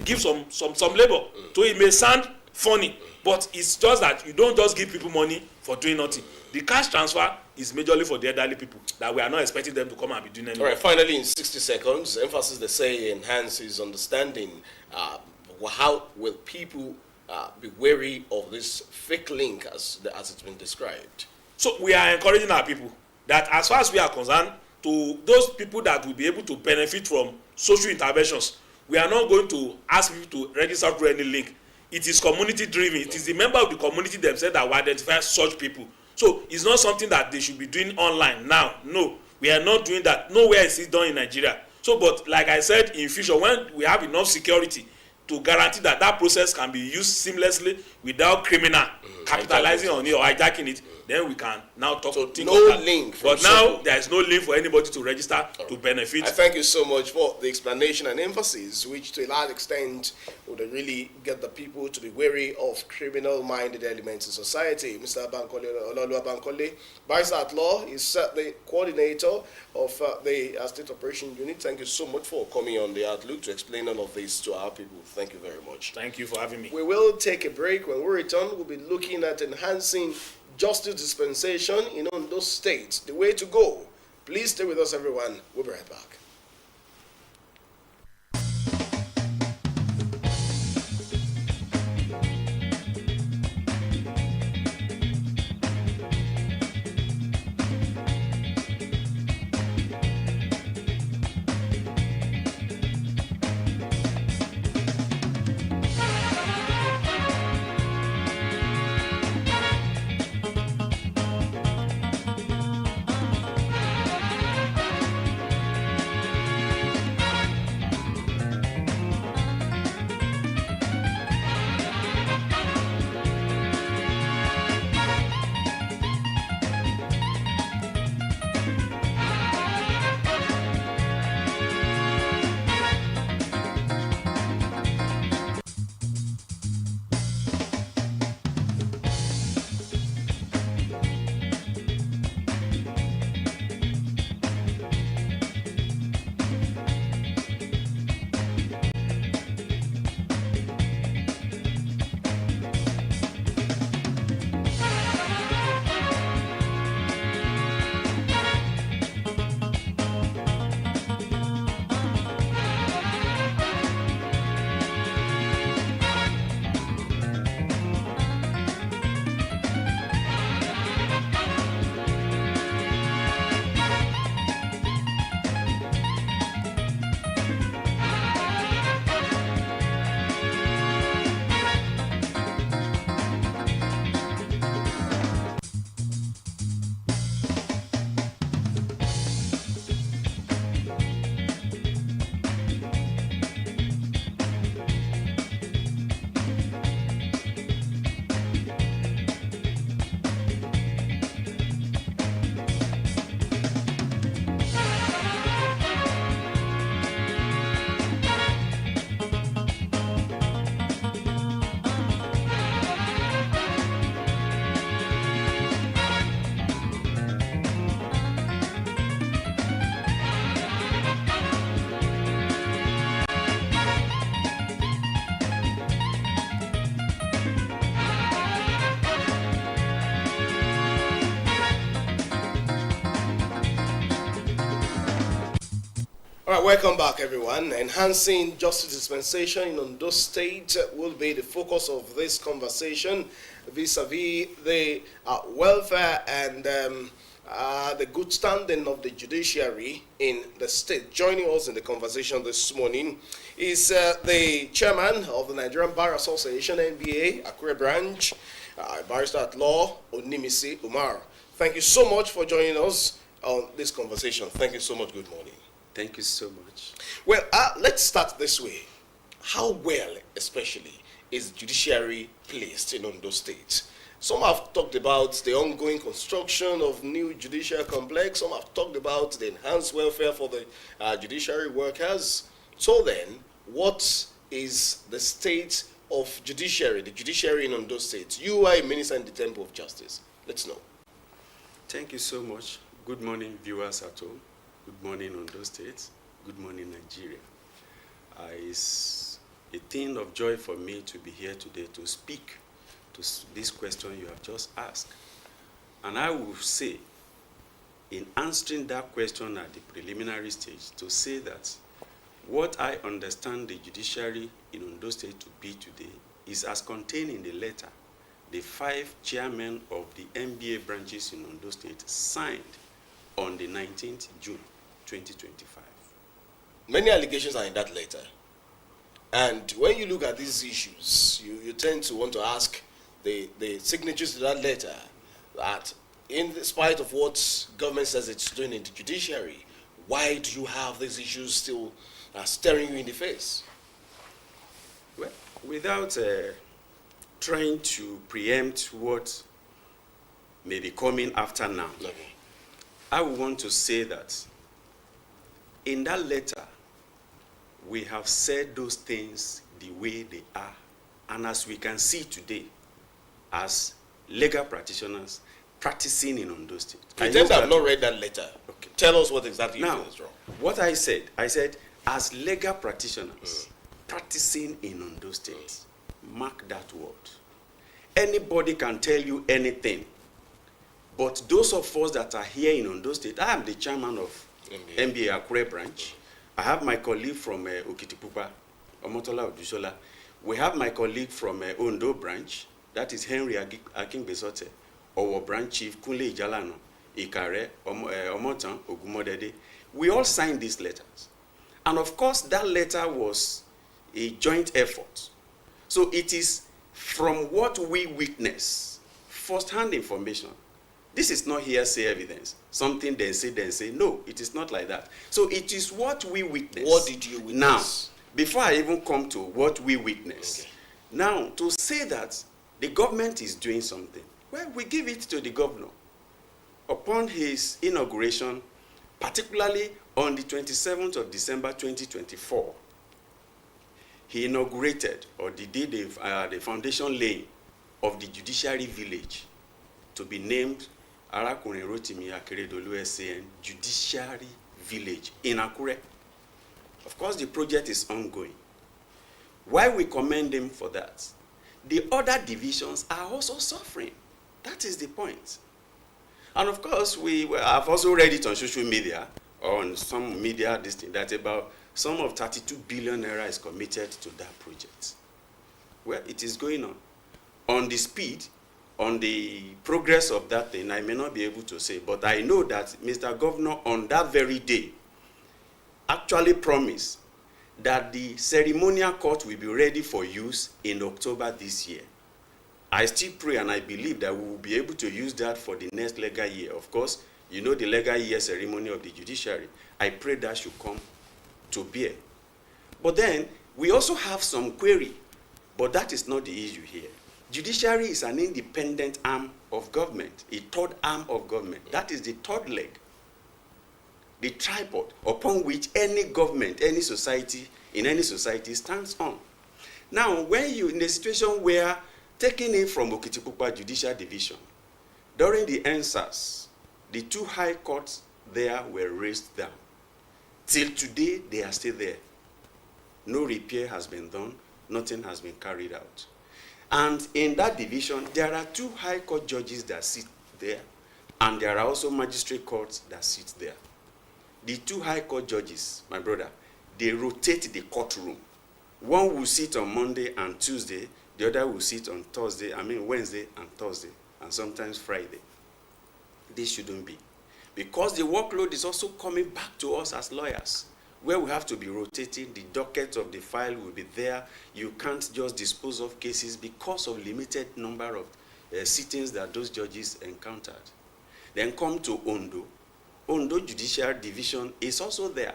give some labor. So it may sound funny, but it's just that you don't just give people money for doing nothing. The cash transfer is majorly for the elderly people that we are not expecting them to come and be doing anything. All right, finally in 60 seconds, emphasis they say enhances understanding. How will people be wary of this fake link as it's been described? So we are encouraging our people that as far as we are concerned, to those people that will be able to benefit from social interventions, we are not going to ask people to register through any link. It is community driven. It is the member of the community themselves that will identify such people. So it's not something that they should be doing online now. No, we are not doing that. Nowhere is it done in Nigeria. So, but like I said, in future, when we have enough security to guarantee that that process can be used seamlessly without criminal capitalizing on it or hijacking it, then we can now talk. So no link. But now there is no link for anybody to register to benefit. I thank you so much for the explanation and emphasis, which to a large extent would really get the people to be wary of criminal-minded elements in society. Mr. Ololu Bankole, Barrister at Law, is the coordinator of the State Operation Unit. Thank you so much for coming on the Outlook to explain all of this to our people. Thank you very much. Thank you for having me. We will take a break. When we return, we'll be looking at enhancing justice dispensation in Ondo State. The way to go. Please stay with us, everyone. We'll be right back. All right, welcome back, everyone. Enhancing justice dispensation in Ondo State will be the focus of this conversation vis-a-vis the welfare and the good standing of the judiciary in the state. Joining us in the conversation this morning is the chairman of the Nigerian Bar Association, NBA, Akure branch, barrister at law, Onimisi Umar. Thank you so much for joining us on this conversation. Thank you so much. Good morning. Thank you so much. Well, let's start this way. How well, especially, is judiciary placed in Ondo State? Some have talked about the ongoing construction of new judicial complex. Some have talked about the enhanced welfare for the judiciary workers. So then, what is the state of judiciary, the judiciary in Ondo State? You are a minister in the Temple of Justice. Let's know. Thank you so much. Good morning, viewers at home. Good morning, Ondo State. Good morning, Nigeria. It's a thing of joy for me to be here today to speak to this question you have just asked. And I will say, in answering that question at the preliminary stage, to say that what I understand the judiciary in Ondo State to be today is as contained in the letter the 5 chairmen of the NBA branches in Ondo State signed on the 19th June 2025. Many allegations are in that letter. And when you look at these issues, you tend to want to ask the signatures to that letter that in spite of what government says it's doing in the judiciary, why do you have these issues still staring you in the face? Well, without trying to preempt what may be coming after now, Okay. I would want to say that in that letter, we have said those things the way they are. And as we can see today, as legal practitioners practicing in Ondo State. Pretend I've not read that letter. Okay. Tell us what exactly you Now, feel is wrong. what I said, as legal practitioners practicing in Ondo State, mark that word. Anybody can tell you anything. But those of us that are here in Ondo State, I am the chairman of NBA Akure branch. I have my colleague from Okitipupa, Omotola Odushola. We have my colleague from Ondo branch, that is Henry Akingbesote, our branch chief, Kunle Ijalano, Ikare, Omotan, Ogumodede. We all signed these letters. And of course, that letter was a joint effort. So it is from what we witness, first-hand information. This is not hearsay evidence. Something they say. No, it is not like that. So it is what we witness. What did you witness? Now, before I even come to what we witness, Okay. now to say that the government is doing something, well, we give it to the governor. Upon his inauguration, particularly on the 27th of December 2024, he inaugurated or did the foundation laying of the judiciary village to be named Arakunrin Rotimi Akeredolu SAN Judiciary Village in Akure. Of course, the project is ongoing. Why we commend him for that? The other divisions are also suffering. That is the point. And of course, I've also read it on social media, on some media, that about some of 32 billion naira is committed to that project. Well, it is going on. On the speed, on the progress of that thing, I may not be able to say, but I know that Mr. Governor, on that very day, actually promised that the ceremonial court will be ready for use in October this year. I still pray and I believe that we will be able to use that for the next legal year. Of course, you know the legal year ceremony of the judiciary. I pray that should come to bear. But then, we also have some query, but that is not the issue here. Judiciary is an independent arm of government, a third arm of government. That is the third leg, the tripod upon which any government, any society, in any society stands on. Now, when you in a situation where taking it from Okitipupa Judicial Division, during the NSAS, the 2 high courts there were raised down. Till today, they are still there. No repair has been done, nothing has been carried out. And in that division, there are 2 high court judges that sit there, and there are also magistrate courts that sit there. the two high court judges, my brother, they rotate the courtroom. One will sit on Monday and Tuesday, the other will sit on Wednesday and Thursday, and sometimes Friday. This shouldn't be. Because the workload is also coming back to us as lawyers, where we have to be rotating. The docket of the file will be there. You can't just dispose of cases because of limited number of sittings that those judges encountered. Then come to Ondo. Ondo Judicial Division is also there.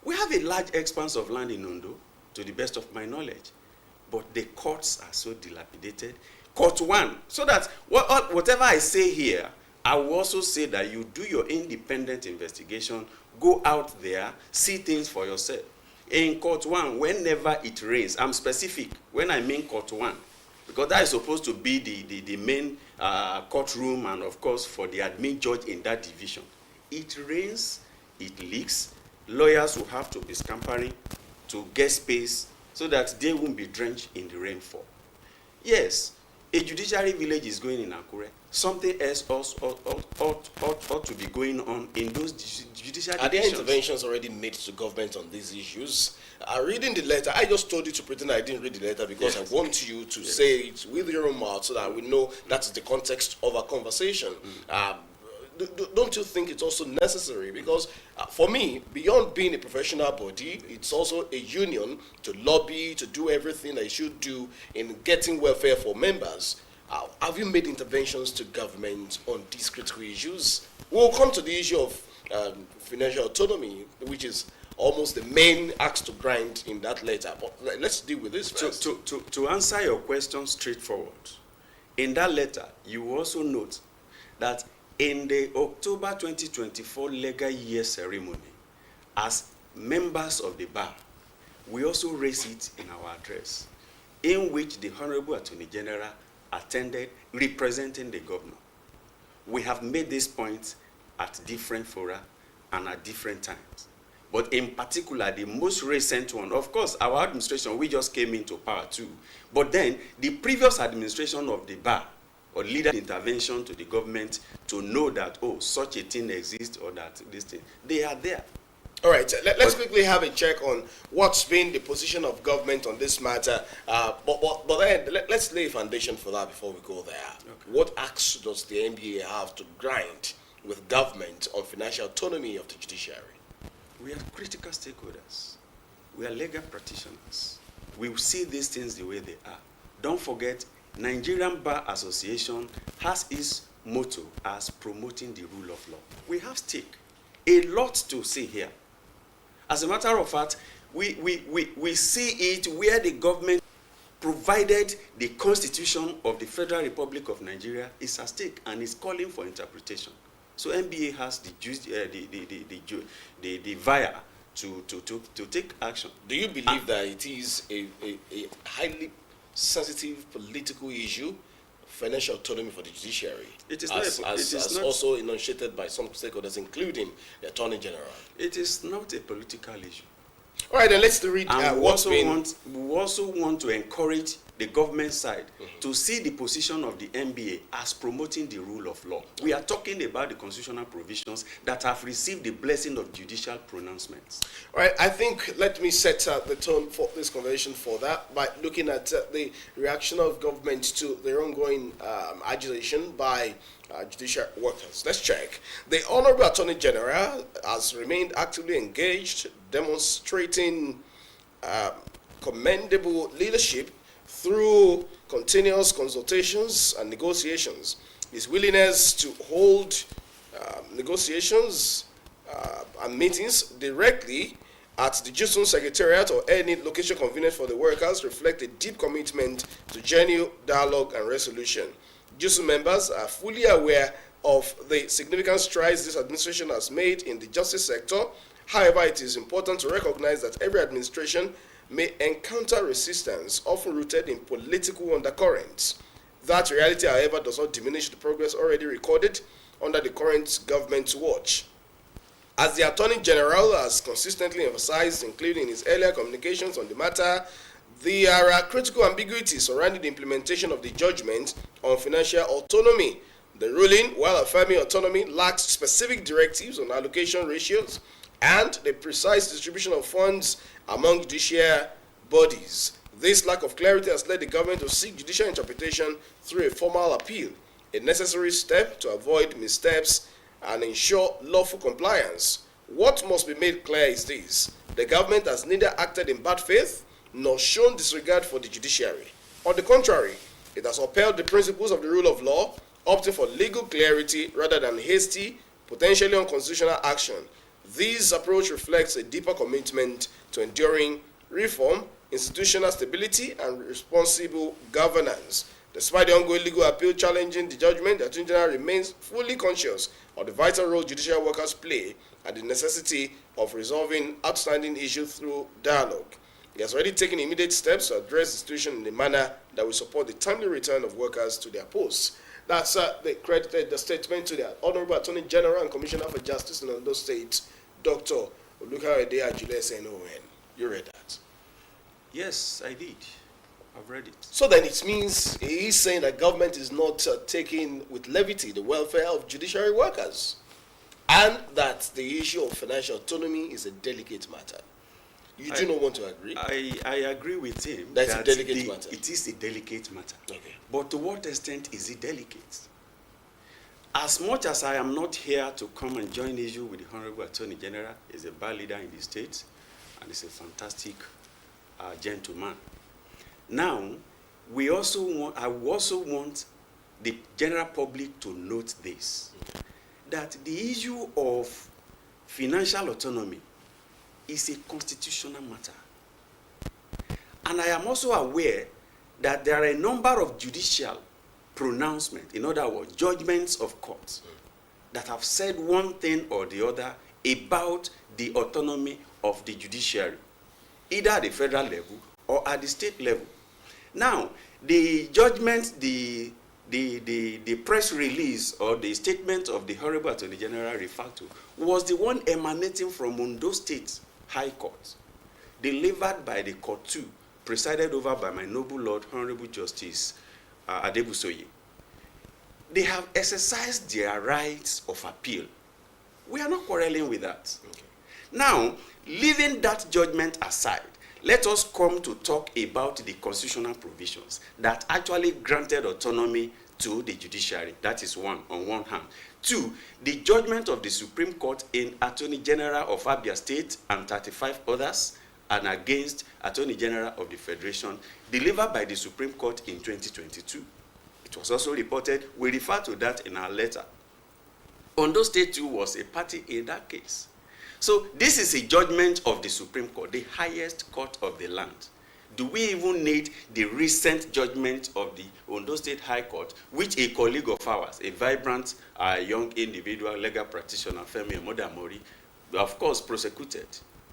We have a large expanse of land in Ondo, to the best of my knowledge, but the courts are so dilapidated. Court 1, so that whatever I say here, I will also say that you do your independent investigation, go out there, see things for yourself. In Court 1, whenever it rains, I'm specific when I mean Court 1, because that is supposed to be the main courtroom, and of course for the admin judge in that division. It rains, it leaks, lawyers will have to be scampering to get space so that they won't be drenched in the rainfall. Yes, a judiciary village is going in Akure. Something else ought to be going on in those judiciary Are there divisions. interventions already made to government on these issues? Reading the letter, I just told you to pretend I didn't read the letter because Yes. I want you to say it with your own mouth so that we know that's the context of our conversation. Don't you think it's also necessary? Because for me, beyond being a professional body, it's also a union to lobby, to do everything that it should do in getting welfare for members. Have you made interventions to government on these critical issues? We'll come to the issue of financial autonomy, which is almost the main axe to grind in that letter. But let's deal with this first. To answer your question straightforward, in that letter, you will also note that in the October 2024 legal year ceremony, as members of the bar, we also raised it in our address, in which the Honorable Attorney General attended representing the governor. We have made this point at different fora and at different times. But in particular, the most recent one, of course, our administration, we just came into power too. But then, the previous administration of the bar, or leader intervention to the government to know that, oh, such a thing exists or that this thing, they are there. All right, let's quickly have a check on what's been the position of government on this matter. But then let's lay a foundation for that before we go there. Okay. What axe does the NBA have to grind with government on financial autonomy of the judiciary? We are critical stakeholders. We are legal practitioners. We see these things the way they are. Don't forget, Nigerian Bar Association has its motto as promoting the rule of law. We have stake. A lot to see here. As a matter of fact, we see it where the government provided the Constitution of the Federal Republic of Nigeria is at stake and is calling for interpretation. So NBA has the via to take action. Do you believe that it is a highly sensitive political issue, financial autonomy for the judiciary? It is as also enunciated by some stakeholders, including the Attorney General. It is not a political issue. All right, then let's read and we what's been... also want to encourage the government side to see the position of the NBA as promoting the rule of law. We are talking about the constitutional provisions that have received the blessing of judicial pronouncements. All right, I think let me set the tone for this conversation for that by looking at the reaction of government to the ongoing agitation by judicial workers. Let's check. The Honorable Attorney General has remained actively engaged, demonstrating commendable leadership through continuous consultations and negotiations. His willingness to hold negotiations and meetings directly at the JUSUN Secretariat or any location convenient for the workers reflect a deep commitment to genuine dialogue and resolution. JUSUN members are fully aware of the significant strides this administration has made in the justice sector. However, it is important to recognize that every administration may encounter resistance, often rooted in political undercurrents. That reality, however, does not diminish the progress already recorded under the current government's watch. As the Attorney General has consistently emphasized, including his earlier communications on the matter, there are critical ambiguities surrounding the implementation of the judgment on financial autonomy. The ruling, while affirming autonomy, lacks specific directives on allocation ratios and the precise distribution of funds among judicial bodies. This lack of clarity has led the government to seek judicial interpretation through a formal appeal, a necessary step to avoid missteps and ensure lawful compliance. What must be made clear is this: the government has neither acted in bad faith nor shown disregard for the judiciary. On the contrary, it has upheld the principles of the rule of law, opting for legal clarity rather than hasty, potentially unconstitutional action. This approach reflects a deeper commitment to enduring reform, institutional stability, and responsible governance. Despite the ongoing legal appeal challenging the judgment, the Attorney General remains fully conscious of the vital role judicial workers play and the necessity of resolving outstanding issues through dialogue. He has already taken immediate steps to address the situation in a manner that will support the timely return of workers to their posts. That's they credited the statement to the Honorable Attorney General and Commissioner for Justice in Ondo State, Dr. Olukayode Ajule-Senowen. You read that? Yes, I did. I've read it. So then it means he is saying that government is not taking with levity the welfare of judiciary workers, and that the issue of financial autonomy is a delicate matter. You do not want to agree? I agree with him. That's a delicate matter. It is a delicate matter. Okay. But to what extent is it delicate? As much as I am not here to come and join issue with the Honorable Attorney General, he's a bad leader in the state, and he's a fantastic gentleman. Now, I also want the general public to note this, that the issue of financial autonomy is a constitutional matter. And I am also aware that there are a number of judicial pronouncements, in other words, judgments of courts, that have said one thing or the other about the autonomy of the judiciary, either at the federal level or at the state level. Now, the judgment, the press release or the statement of the Honorable Attorney General referred to was the one emanating from Ondo State High Court, delivered by the Court 2, presided over by my noble Lord, Honorable Justice Adebusoye. They have exercised their rights of appeal. We are not quarreling with that. Okay. Now, leaving that judgment aside, let us come to talk about the constitutional provisions that actually granted autonomy to the judiciary. That is one, on one hand. Two, the judgment of the Supreme Court in Attorney General of Abia State and 35 others, and against Attorney General of the Federation, delivered by the Supreme Court in 2022. It was also reported, we refer to that in our letter. Ondo State too was a party in that case. So this is a judgment of the Supreme Court, the highest court of the land. Do we even need the recent judgment of the Ondo State High Court, which a colleague of ours, a vibrant young individual legal practitioner, Femi Omodamori, of course prosecuted?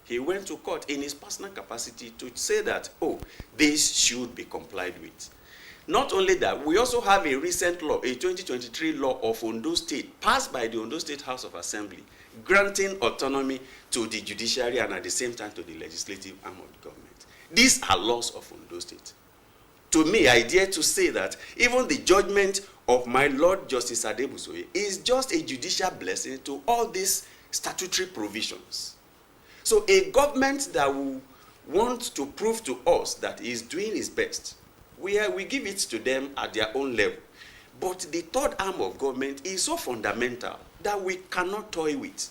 He went to court in his personal capacity to say that, oh, this should be complied with. Not only that, we also have a recent law, a 2023 law of Ondo State, passed by the Ondo State House of Assembly, granting autonomy to the judiciary and at the same time to the legislative arm of the government. These are laws of Ondo State. To me, I dare to say that even the judgment of my Lord Justice Adebusoye is just a judicial blessing to all these statutory provisions. So a government that will want to prove to us that he is doing his best, we give it to them at their own level. But the third arm of government is so fundamental that we cannot toy with.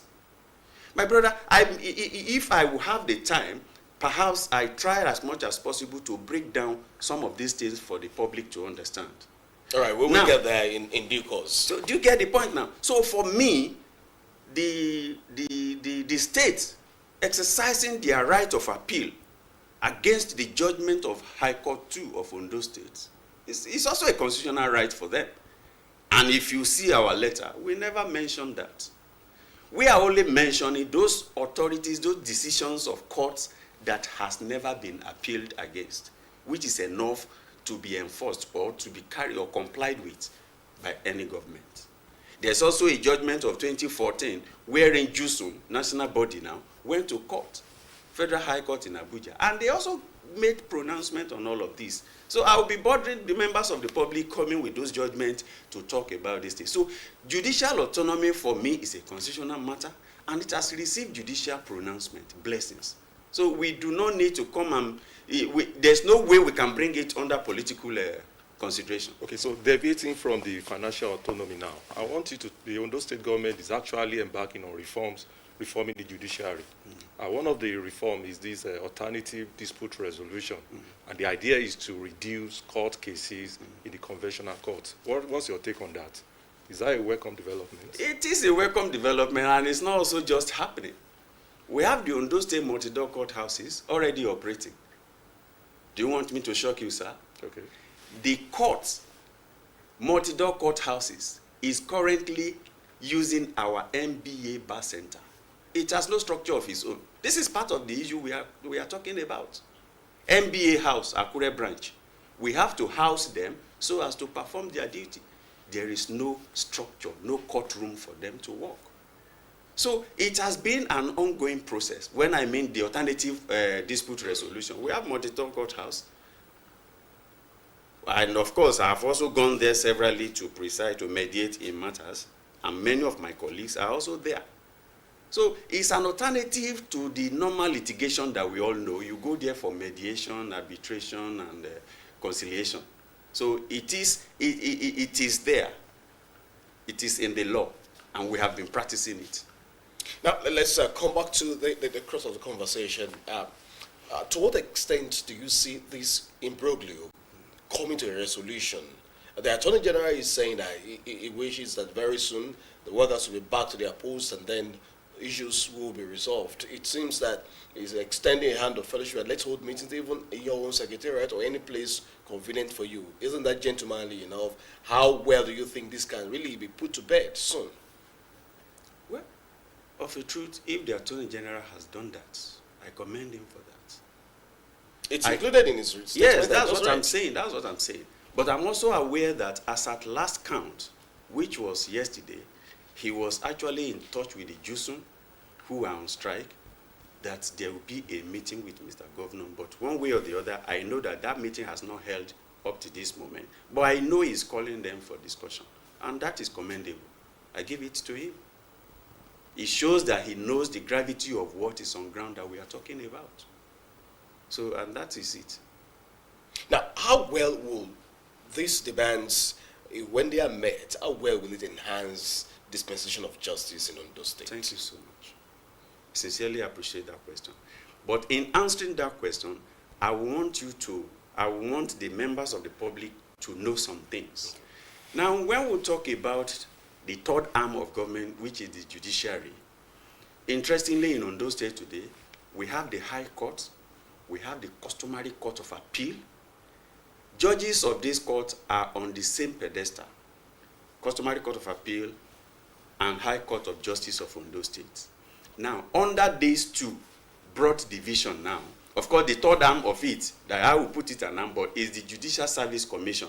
My brother, if I will have the time, perhaps I try as much as possible to break down some of these things for the public to understand. All right, we'll get there in due course. So do you get the point now? So for me, the state exercising their right of appeal against the judgment of High Court 2 of Ondo State is also a constitutional right for them. And if you see our letter, we never mention that. We are only mentioning those authorities, those decisions of courts that has never been appealed against, which is enough to be enforced or to be carried or complied with by any government. There's also a judgment of 2014 wherein JUSUM, national body now, went to court, Federal High Court in Abuja, and they also made pronouncement on all of this. So I will be bothering the members of the public coming with those judgments to talk about this thing. So judicial autonomy for me is a constitutional matter, and it has received judicial pronouncement, blessings. So we do not need to come and, there's no way we can bring it under political consideration. Okay, so deviating from the financial autonomy now, I want you to, the Ondo State government is actually embarking on reforming the judiciary. One of the reform is this alternative dispute resolution, and the idea is to reduce court cases in the conventional court. What's your take on that? Is that a welcome development? It is a welcome development, and it's not also just happening. We have the Ondo State multi-door courthouses already operating. Do you want me to shock you, sir? Okay. The courts, multi-door courthouses, is currently using our MBA bar center. It has no structure of its own. This is part of the issue we are talking about. MBA House, Akure branch. We have to house them so as to perform their duty. There is no structure, no courtroom for them to work. So it has been an ongoing process. When I mean the alternative dispute resolution, we have multi-door courthouse. And of course, I have also gone there severally to preside, to mediate in matters. And many of my colleagues are also there. So it's an alternative to the normal litigation that we all know. You go there for mediation, arbitration, and conciliation. So it is there. It is in the law, and we have been practicing it. Now, let's come back to the crux of the conversation. To what extent do you see this imbroglio coming to a resolution? The Attorney General is saying that he wishes that very soon the workers will be back to their posts and then issues will be resolved. It seems that he's extending a hand of fellowship. Let's hold meetings even in your own secretariat or any place convenient for you. Isn't that gentlemanly enough? How well do you think this can really be put to bed soon? Well, of a truth, if the Attorney General has done that, I commend him for that. It's included in his statement. Yes, that's what I'm saying. That's what I'm saying. But I'm also aware that as at last count, which was yesterday, he was actually in touch with the JUSUN, who are on strike, that there will be a meeting with Mr. Governor. But one way or the other, I know that that meeting has not held up to this moment. But I know he's calling them for discussion. And that is commendable. I give it to him. It shows that he knows the gravity of what is on ground that we are talking about. So, and that is it. Now, how well will these demands, when they are met, how well will it enhance dispensation of justice in Ondo State? Thank you so much. Sincerely appreciate that question. But in answering that question, I want the members of the public to know some things. Now, when we talk about the third arm of government, which is the judiciary, interestingly, in Ondo State today, we have the High Court, we have the customary Court of Appeal. Judges of this court are on the same pedestal, customary Court of Appeal and High Court of Justice of Ondo State. Now, under these two broad division now, of course, the third arm of it, that I will put it an arm, but is the Judicial Service Commission,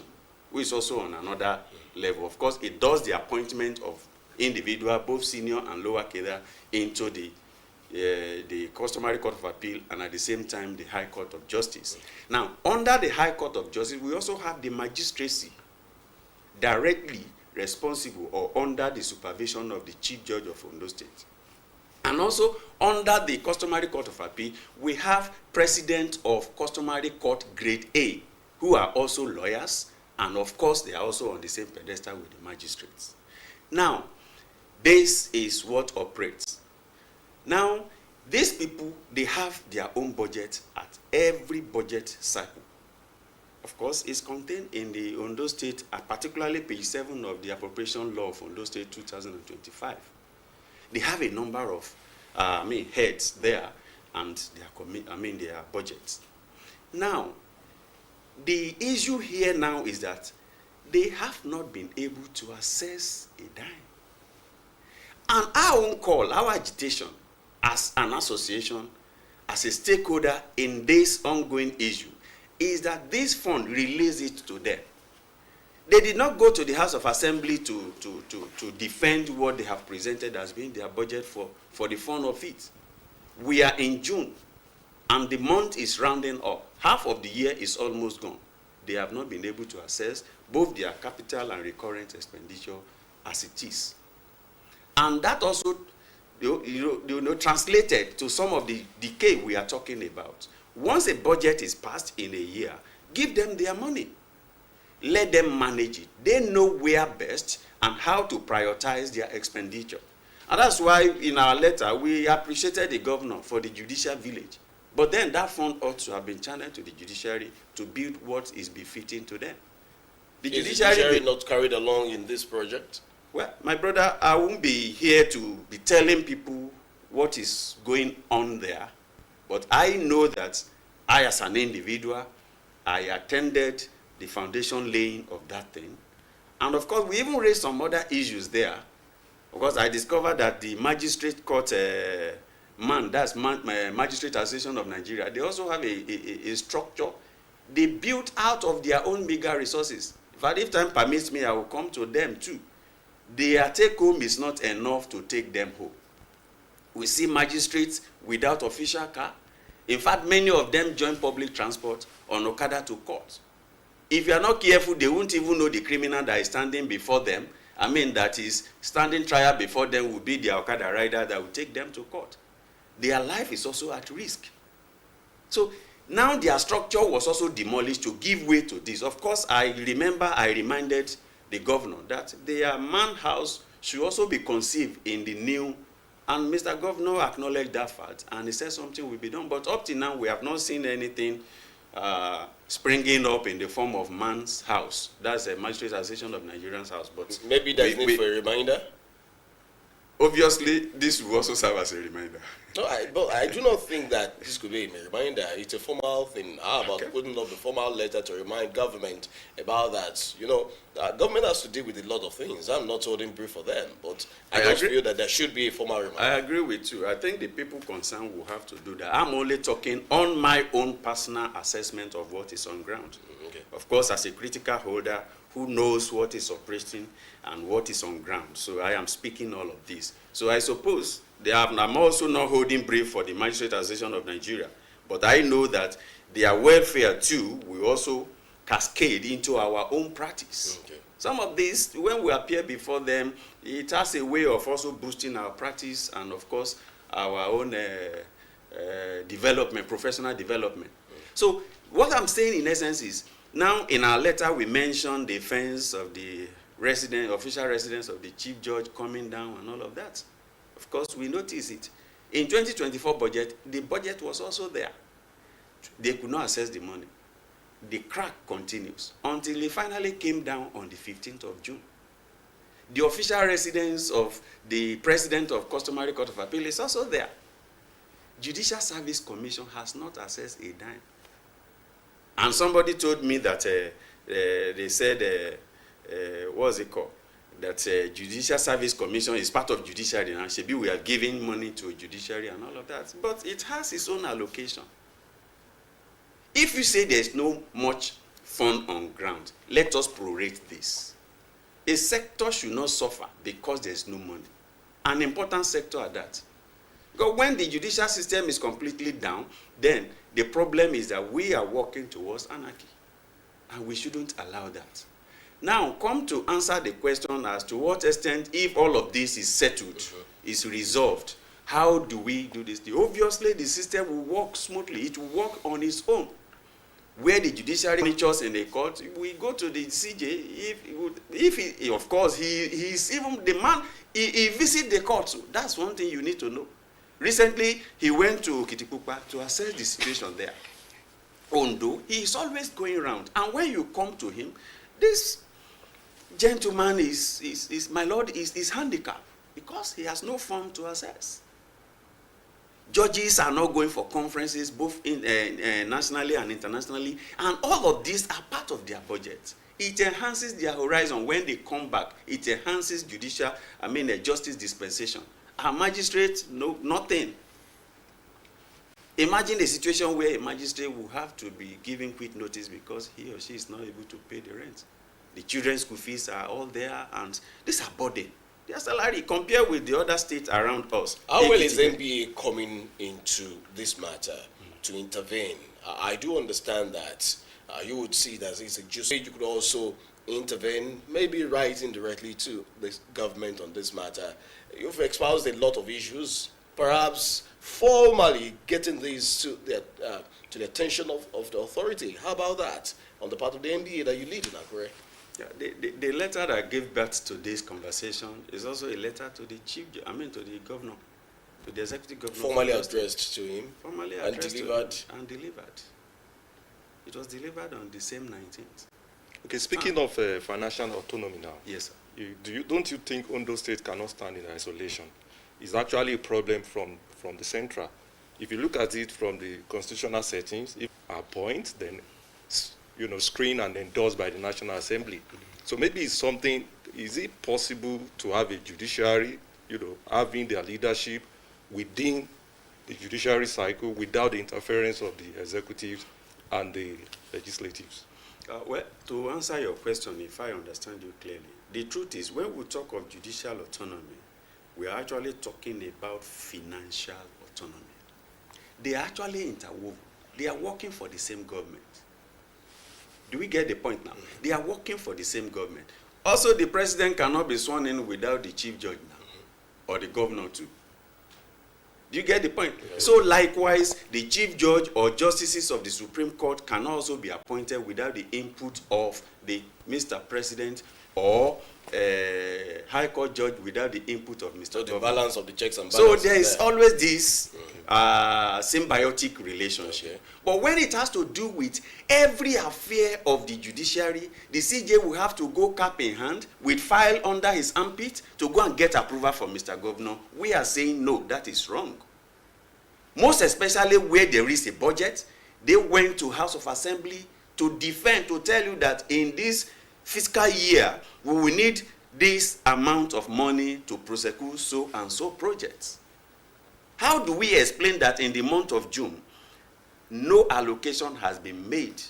who is also on another level. Of course, it does the appointment of individual, both senior and lower cadre, into the customary Court of Appeal and at the same time the High Court of Justice. Now, under the High Court of Justice, we also have the magistracy directly responsible or under the supervision of the Chief Judge of Ondo State. And also under the customary Court of Appeal, we have President of Customary Court Grade A, who are also lawyers, and of course they are also on the same pedestal with the magistrates. Now, this is what operates. Now, these people, they have their own budget at every budget cycle. Of course, it's contained in the Ondo State, particularly page 7 of the Appropriation Law of Ondo State 2025. They have a number of heads there and their budgets. Now, the issue here now is that they have not been able to assess a dime. And our own call, our agitation as an association, as a stakeholder in this ongoing issue, is that this fund release it to them. They did not go to the House of Assembly to defend what they have presented as being their budget for the fund of it. We are in June, and the month is rounding up. Half of the year is almost gone. They have not been able to assess both their capital and recurrent expenditure as it is. And that also translated to some of the decay we are talking about. Once a budget is passed in a year, give them their money. Let them manage it. They know where best and how to prioritize their expenditure. And that's why in our letter, we appreciated the governor for the judicial village. But then that fund ought to have been channeled to the judiciary to build what is befitting to them. Is the judiciary not carried along in this project? Well, my brother, I won't be here to be telling people what is going on there. But I know that I, as an individual, I attended the foundation laying of that thing. And of course, we even raised some other issues there. Because I discovered that the magistrate court Magistrate Association of Nigeria, they also have a structure they built out of their own meager resources. In fact, if time permits me, I will come to them too. Their take home is not enough to take them home. We see magistrates without official car. In fact, many of them join public transport on Okada to court. If you are not careful, they won't even know the criminal that is standing before them. That is standing trial before them will be the Okada rider that will take them to court. Their life is also at risk. So now their structure was also demolished to give way to this. Of course, I reminded the governor that their man house should also be conceived in the new, and Mr. Governor acknowledged that fact, and he said something will be done. But up to now, we have not seen anything springing up in the form of man's house. That's a Magistrate Association of Nigerians house. But maybe there's need for a reminder. Obviously, this will also serve as a reminder. No, but I do not think that this could be a reminder. It's a formal thing. How about putting up a formal letter to remind government about that? Government has to deal with a lot of things. I'm not holding brief for them, but I just feel that there should be a formal reminder. I agree with you. I think the people concerned will have to do that. I'm only talking on my own personal assessment of what is on ground. Okay. Of course, as a critical holder who knows what is operating and what is on ground. So I am speaking all of this. So I suppose I'm also not holding brief for the Magistrate Association of Nigeria, but I know that their welfare too will also cascade into our own practice. Okay. Some of these, when we appear before them, it has a way of also boosting our practice and, of course, our own development, professional development. So what I'm saying in essence is, now in our letter we mentioned the fence of the official residence of the chief judge coming down and all of that. Of course, we notice it. In 2024 budget, the budget was also there. They could not access the money. The crack continues until it finally came down on the 15th of June. The official residence of the president of Customary Court of Appeal is also there. Judicial Service Commission has not accessed a dime. And somebody told me that they said, what's it called? That Judicial Service Commission is part of judiciary, and maybe we are giving money to judiciary and all of that. But it has its own allocation. If you say there's no much fund on ground, let us prorate this. A sector should not suffer because there's no money. An important sector at that. Because when the judicial system is completely down, then the problem is that we are working towards anarchy. And we shouldn't allow that. Now, come to answer the question as to what extent, if all of this is settled, is resolved, how do we do this? Obviously, the system will work smoothly. It will work on its own. Where the judiciary monitors in the court, we go to the CJ. If he, of course, he's even the man, he visits the court. So that's one thing you need to know. Recently, he went to Kitipupa to assess the situation there. Ondo, he is always going around. And when you come to him, this gentleman is my lord, is handicapped because he has no fund to access. Judges are not going for conferences, both nationally and internationally, and all of these are part of their budget. It enhances their horizon when they come back. It enhances justice dispensation. Our magistrate, no, nothing. Imagine a situation where a magistrate will have to be giving quick notice because he or she is not able to pay the rent. The children's school fees are all there, and these are burden. Their salary compared with the other states around us. How well is NBA coming into this matter to intervene? I do understand that you would see that it's a just. You could also intervene, maybe write indirectly to the government on this matter. You've espoused a lot of issues, perhaps formally getting these to the attention of the authority. How about that on the part of the NDA that you lead in Akure? Yeah, the letter that gave birth to this conversation is also a letter to the to the governor, to the executive governor. Formally addressed to him. Formally and addressed delivered. to him and delivered. It was delivered on the same 19th. Okay, speaking of financial autonomy now, Yes, sir. don't you think Ondo State cannot stand in isolation? It's actually a problem from the central. If you look at it from the constitutional settings, if appoint, then screen and endorsed by the National Assembly. So maybe it's something. Is it possible to have a judiciary, having their leadership within the judiciary cycle without the interference of the executives and the legislatives? Well, to answer your question, if I understand you clearly, the truth is when we talk of judicial autonomy, we are actually talking about financial autonomy. They are actually interwoven. They are working for the same government. Do we get the point now? They are working for the same government. Also, the president cannot be sworn in without the chief judge now, or the governor too. Do you get the point? So likewise, the chief judge or justices of the Supreme Court can also be appointed without the input of the Mr. President or High Court judge without the input of Mr. So the Governor. balance of the checks and So balances. there is always this symbiotic relationship. Okay. But when it has to do with every affair of the judiciary, the CJ will have to go cap in hand with file under his armpit to go and get approval from Mr. Governor. We are saying no, that is wrong. Most especially where there is a budget, they went to House of Assembly to defend, to tell you that in this fiscal year, we will need this amount of money to prosecute so and so projects. How do we explain that in the month of June, no allocation has been made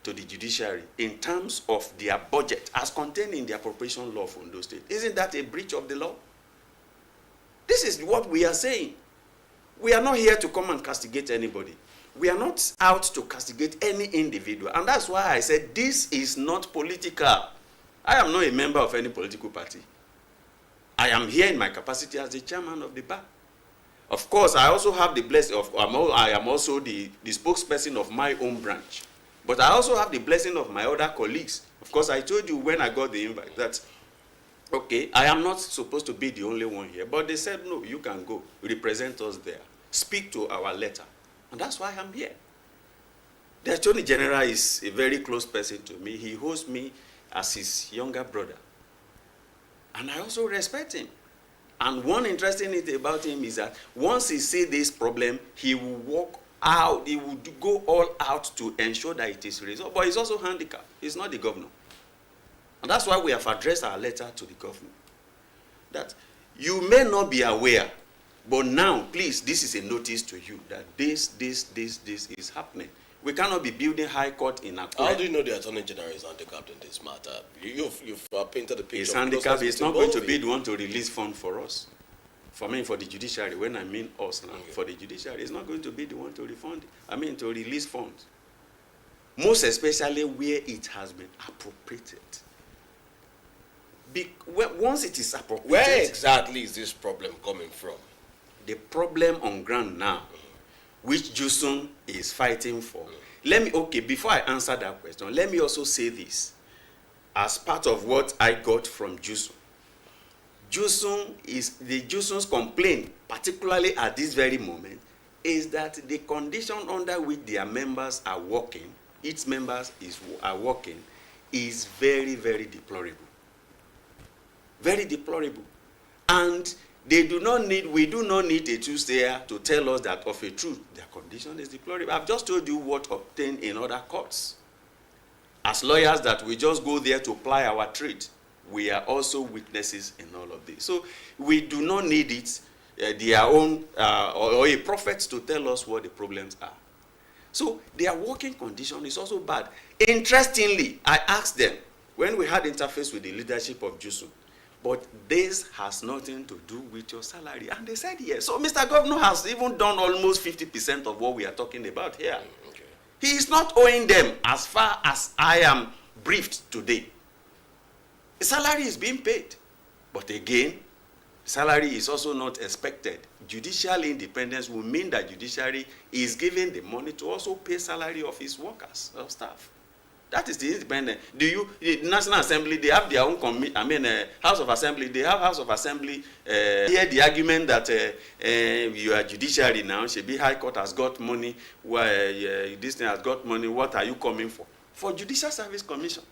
to the judiciary in terms of their budget as contained in the appropriation law for Ondo State? Isn't that a breach of the law? This is what we are saying. We are not here to come and castigate anybody. We are not out to castigate any individual. And that's why I said this is not political. I am not a member of any political party. I am here in my capacity as the chairman of the bar. Of course, I also have the blessing of, I am also the spokesperson of my own branch. But I also have the blessing of my other colleagues. Of course, I told you when I got the invite that, okay, I am not supposed to be the only one here. But they said, no, you can go. Represent us there. Speak to our letter. And that's why I'm here. The Attorney General is a very close person to me. He hosts me as his younger brother. And I also respect him. And one interesting thing about him is that once he sees this problem, he will walk out, he will go all out to ensure that it is resolved. But he's also handicapped. He's not the governor. And that's why we have addressed our letter to the governor. That you may not be aware, but now, please, this is a notice to you that this is happening. We cannot be building high court in Akure. How do you know the Attorney General is handicapped in this matter? You've painted the picture. His handicap is not going to be the one to release funds for us. For the judiciary, when I mean us now, okay. For the judiciary, it's not going to be the one to refund, to release funds. Most especially where it has been appropriated. Once it is appropriated. Where exactly is this problem coming from? The problem on ground now, which Jusun is fighting for. Before I answer that question, let me also say this. As part of what I got from Jusun. Jusun's complaint, particularly at this very moment, is that the condition under which their members are working, its members are working, is very, very deplorable. Very deplorable. And we do not need a Tuesday to tell us that of a truth, their condition is deplorable. I've just told you what obtained in other courts. As lawyers that we just go there to ply our trade, we are also witnesses in all of this. So we do not need it, their own, or a prophet to tell us what the problems are. So their working condition is also bad. Interestingly, I asked them, when we had interface with the leadership of Jusun, but this has nothing to do with your salary. And they said yes. So Mr. Governor has even done almost 50% of what we are talking about here. Okay. He is not owing them as far as I am briefed today. The salary is being paid. But again, salary is also not expected. Judicial independence will mean that judiciary is given the money to also pay salary of its workers, of staff. That is the independent. The National Assembly, they have their own House of Assembly, they have House of Assembly. Hear the argument that you are judiciary now, Shebi High Court has got money, this thing has got money, what are you coming for? For Judicial Service Commission.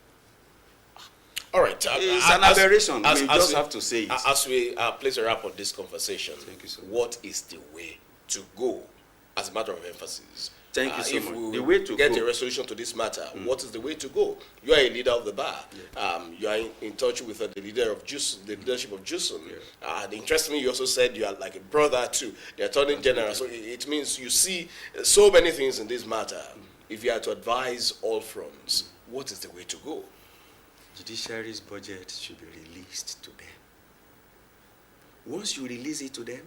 All right. It's an aberration. We just have to say it. As we place a wrap on this conversation, Thank you so much. what is the way to go as a matter of emphasis? Thank you so if much. we The way to get go. a resolution to this matter, what is the way to go? You are a leader of the bar. Yeah. You are in touch with the leader of the leadership of JUSUN. Yeah. Interestingly, you also said you are like a brother to the Attorney General. So it means you see so many things in this matter. If you are to advise all fronts, what is the way to go? Judiciary's budget should be released to them. Once you release it to them,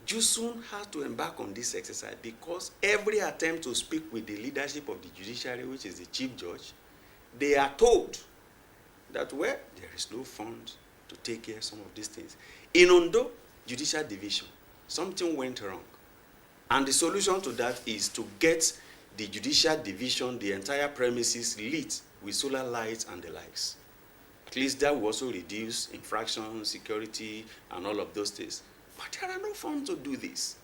JUSUN has to embark on this exercise, because every attempt to speak with the leadership of the judiciary, which is the chief judge, they are told that, well, there is no fund to take care of some of these things. In Ondo Judicial Division, something went wrong. And the solution to that is to get the Judicial Division, the entire premises, lit with solar lights and the likes. At least that will also reduce infraction, security, and all of those things. But there are no funds to do this.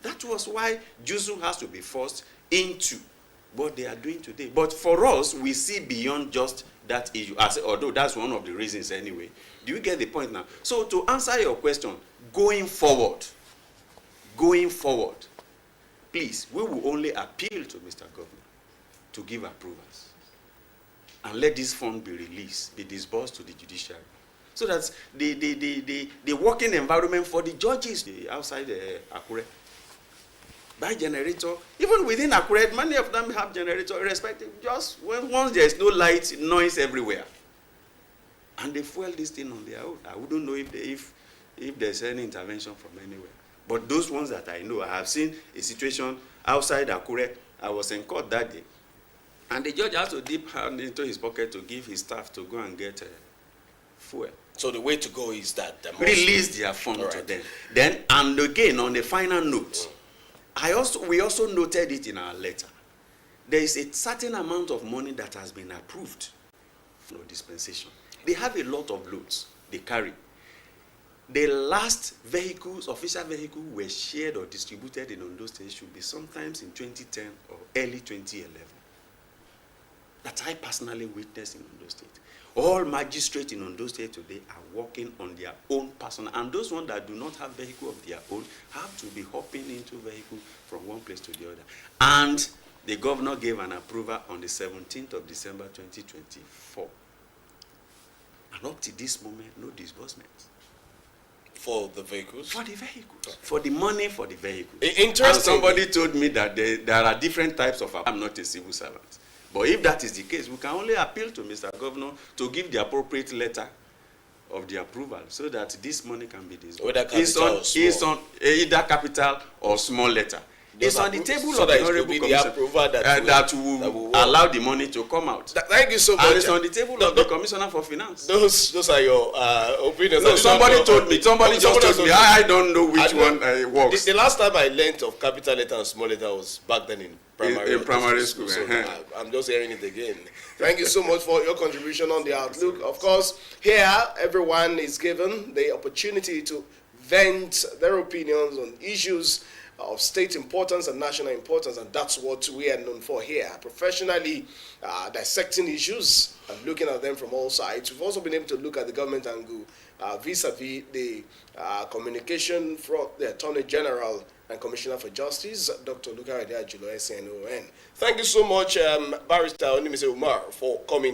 That was why JUSUN has to be forced into what they are doing today. But for us, we see beyond just that issue, although that's one of the reasons anyway. Do you get the point now? So to answer your question, going forward, please, we will only appeal to Mr. Governor to give approvals and let this fund be released, be disbursed to the judiciary, so that the working environment for the judges outside Akure, by generator, even within Akure, many of them have generator, irrespective, just once there is no light, noise everywhere. And they fuel this thing on their own. I wouldn't know if there's any intervention from anywhere. But those ones that I know, I have seen a situation outside Akure. I was in court that day, and the judge has to dip hand into his pocket to give his staff to go and get fuel. So the way to go is that Release their fund to them. Then, and again, on the final note, we also noted it in our letter. There is a certain amount of money that has been approved for dispensation. They have a lot of loads they carry. The last vehicles, official vehicles, were shared or distributed in Ondo State should be sometimes in 2010 or early 2011. That I personally witnessed in Ondo State. All magistrates in Ondo State today are working on their own personal, and those ones that do not have vehicle of their own have to be hopping into vehicle from one place to the other. And the governor gave an approval on the 17th of December 2024. And up to this moment, no disbursement. For the vehicles? For the vehicles. For the money for the vehicles. Interesting. And somebody told me that there are different types of, I'm not a civil servant. But if that is the case, we can only appeal to Mr. Governor to give the appropriate letter of the approval so that this money can be disbursed. Whether capital or small. It's on either capital or small letter. It's on the table of the Honorable Commissioner that will allow the money to come out. Thank you so much. And it's on the table of the Commissioner for Finance. Those are your opinions. No, somebody told me. Somebody just told me. I don't know which one works. The last time I learned of capital letter and small letter was back then in primary school. So I'm just hearing it again. Thank you so much for your contribution on the outlook. Of course, here everyone is given the opportunity to vent their opinions on issues of state importance and national importance, and that's what we are known for here. Professionally dissecting issues and looking at them from all sides. We've also been able to look at the government angle vis-a-vis the communication from the Attorney General and Commissioner for Justice, Dr. Luka Adeajulo, SNON. Thank you so much, Barrister Onimise Umar, for coming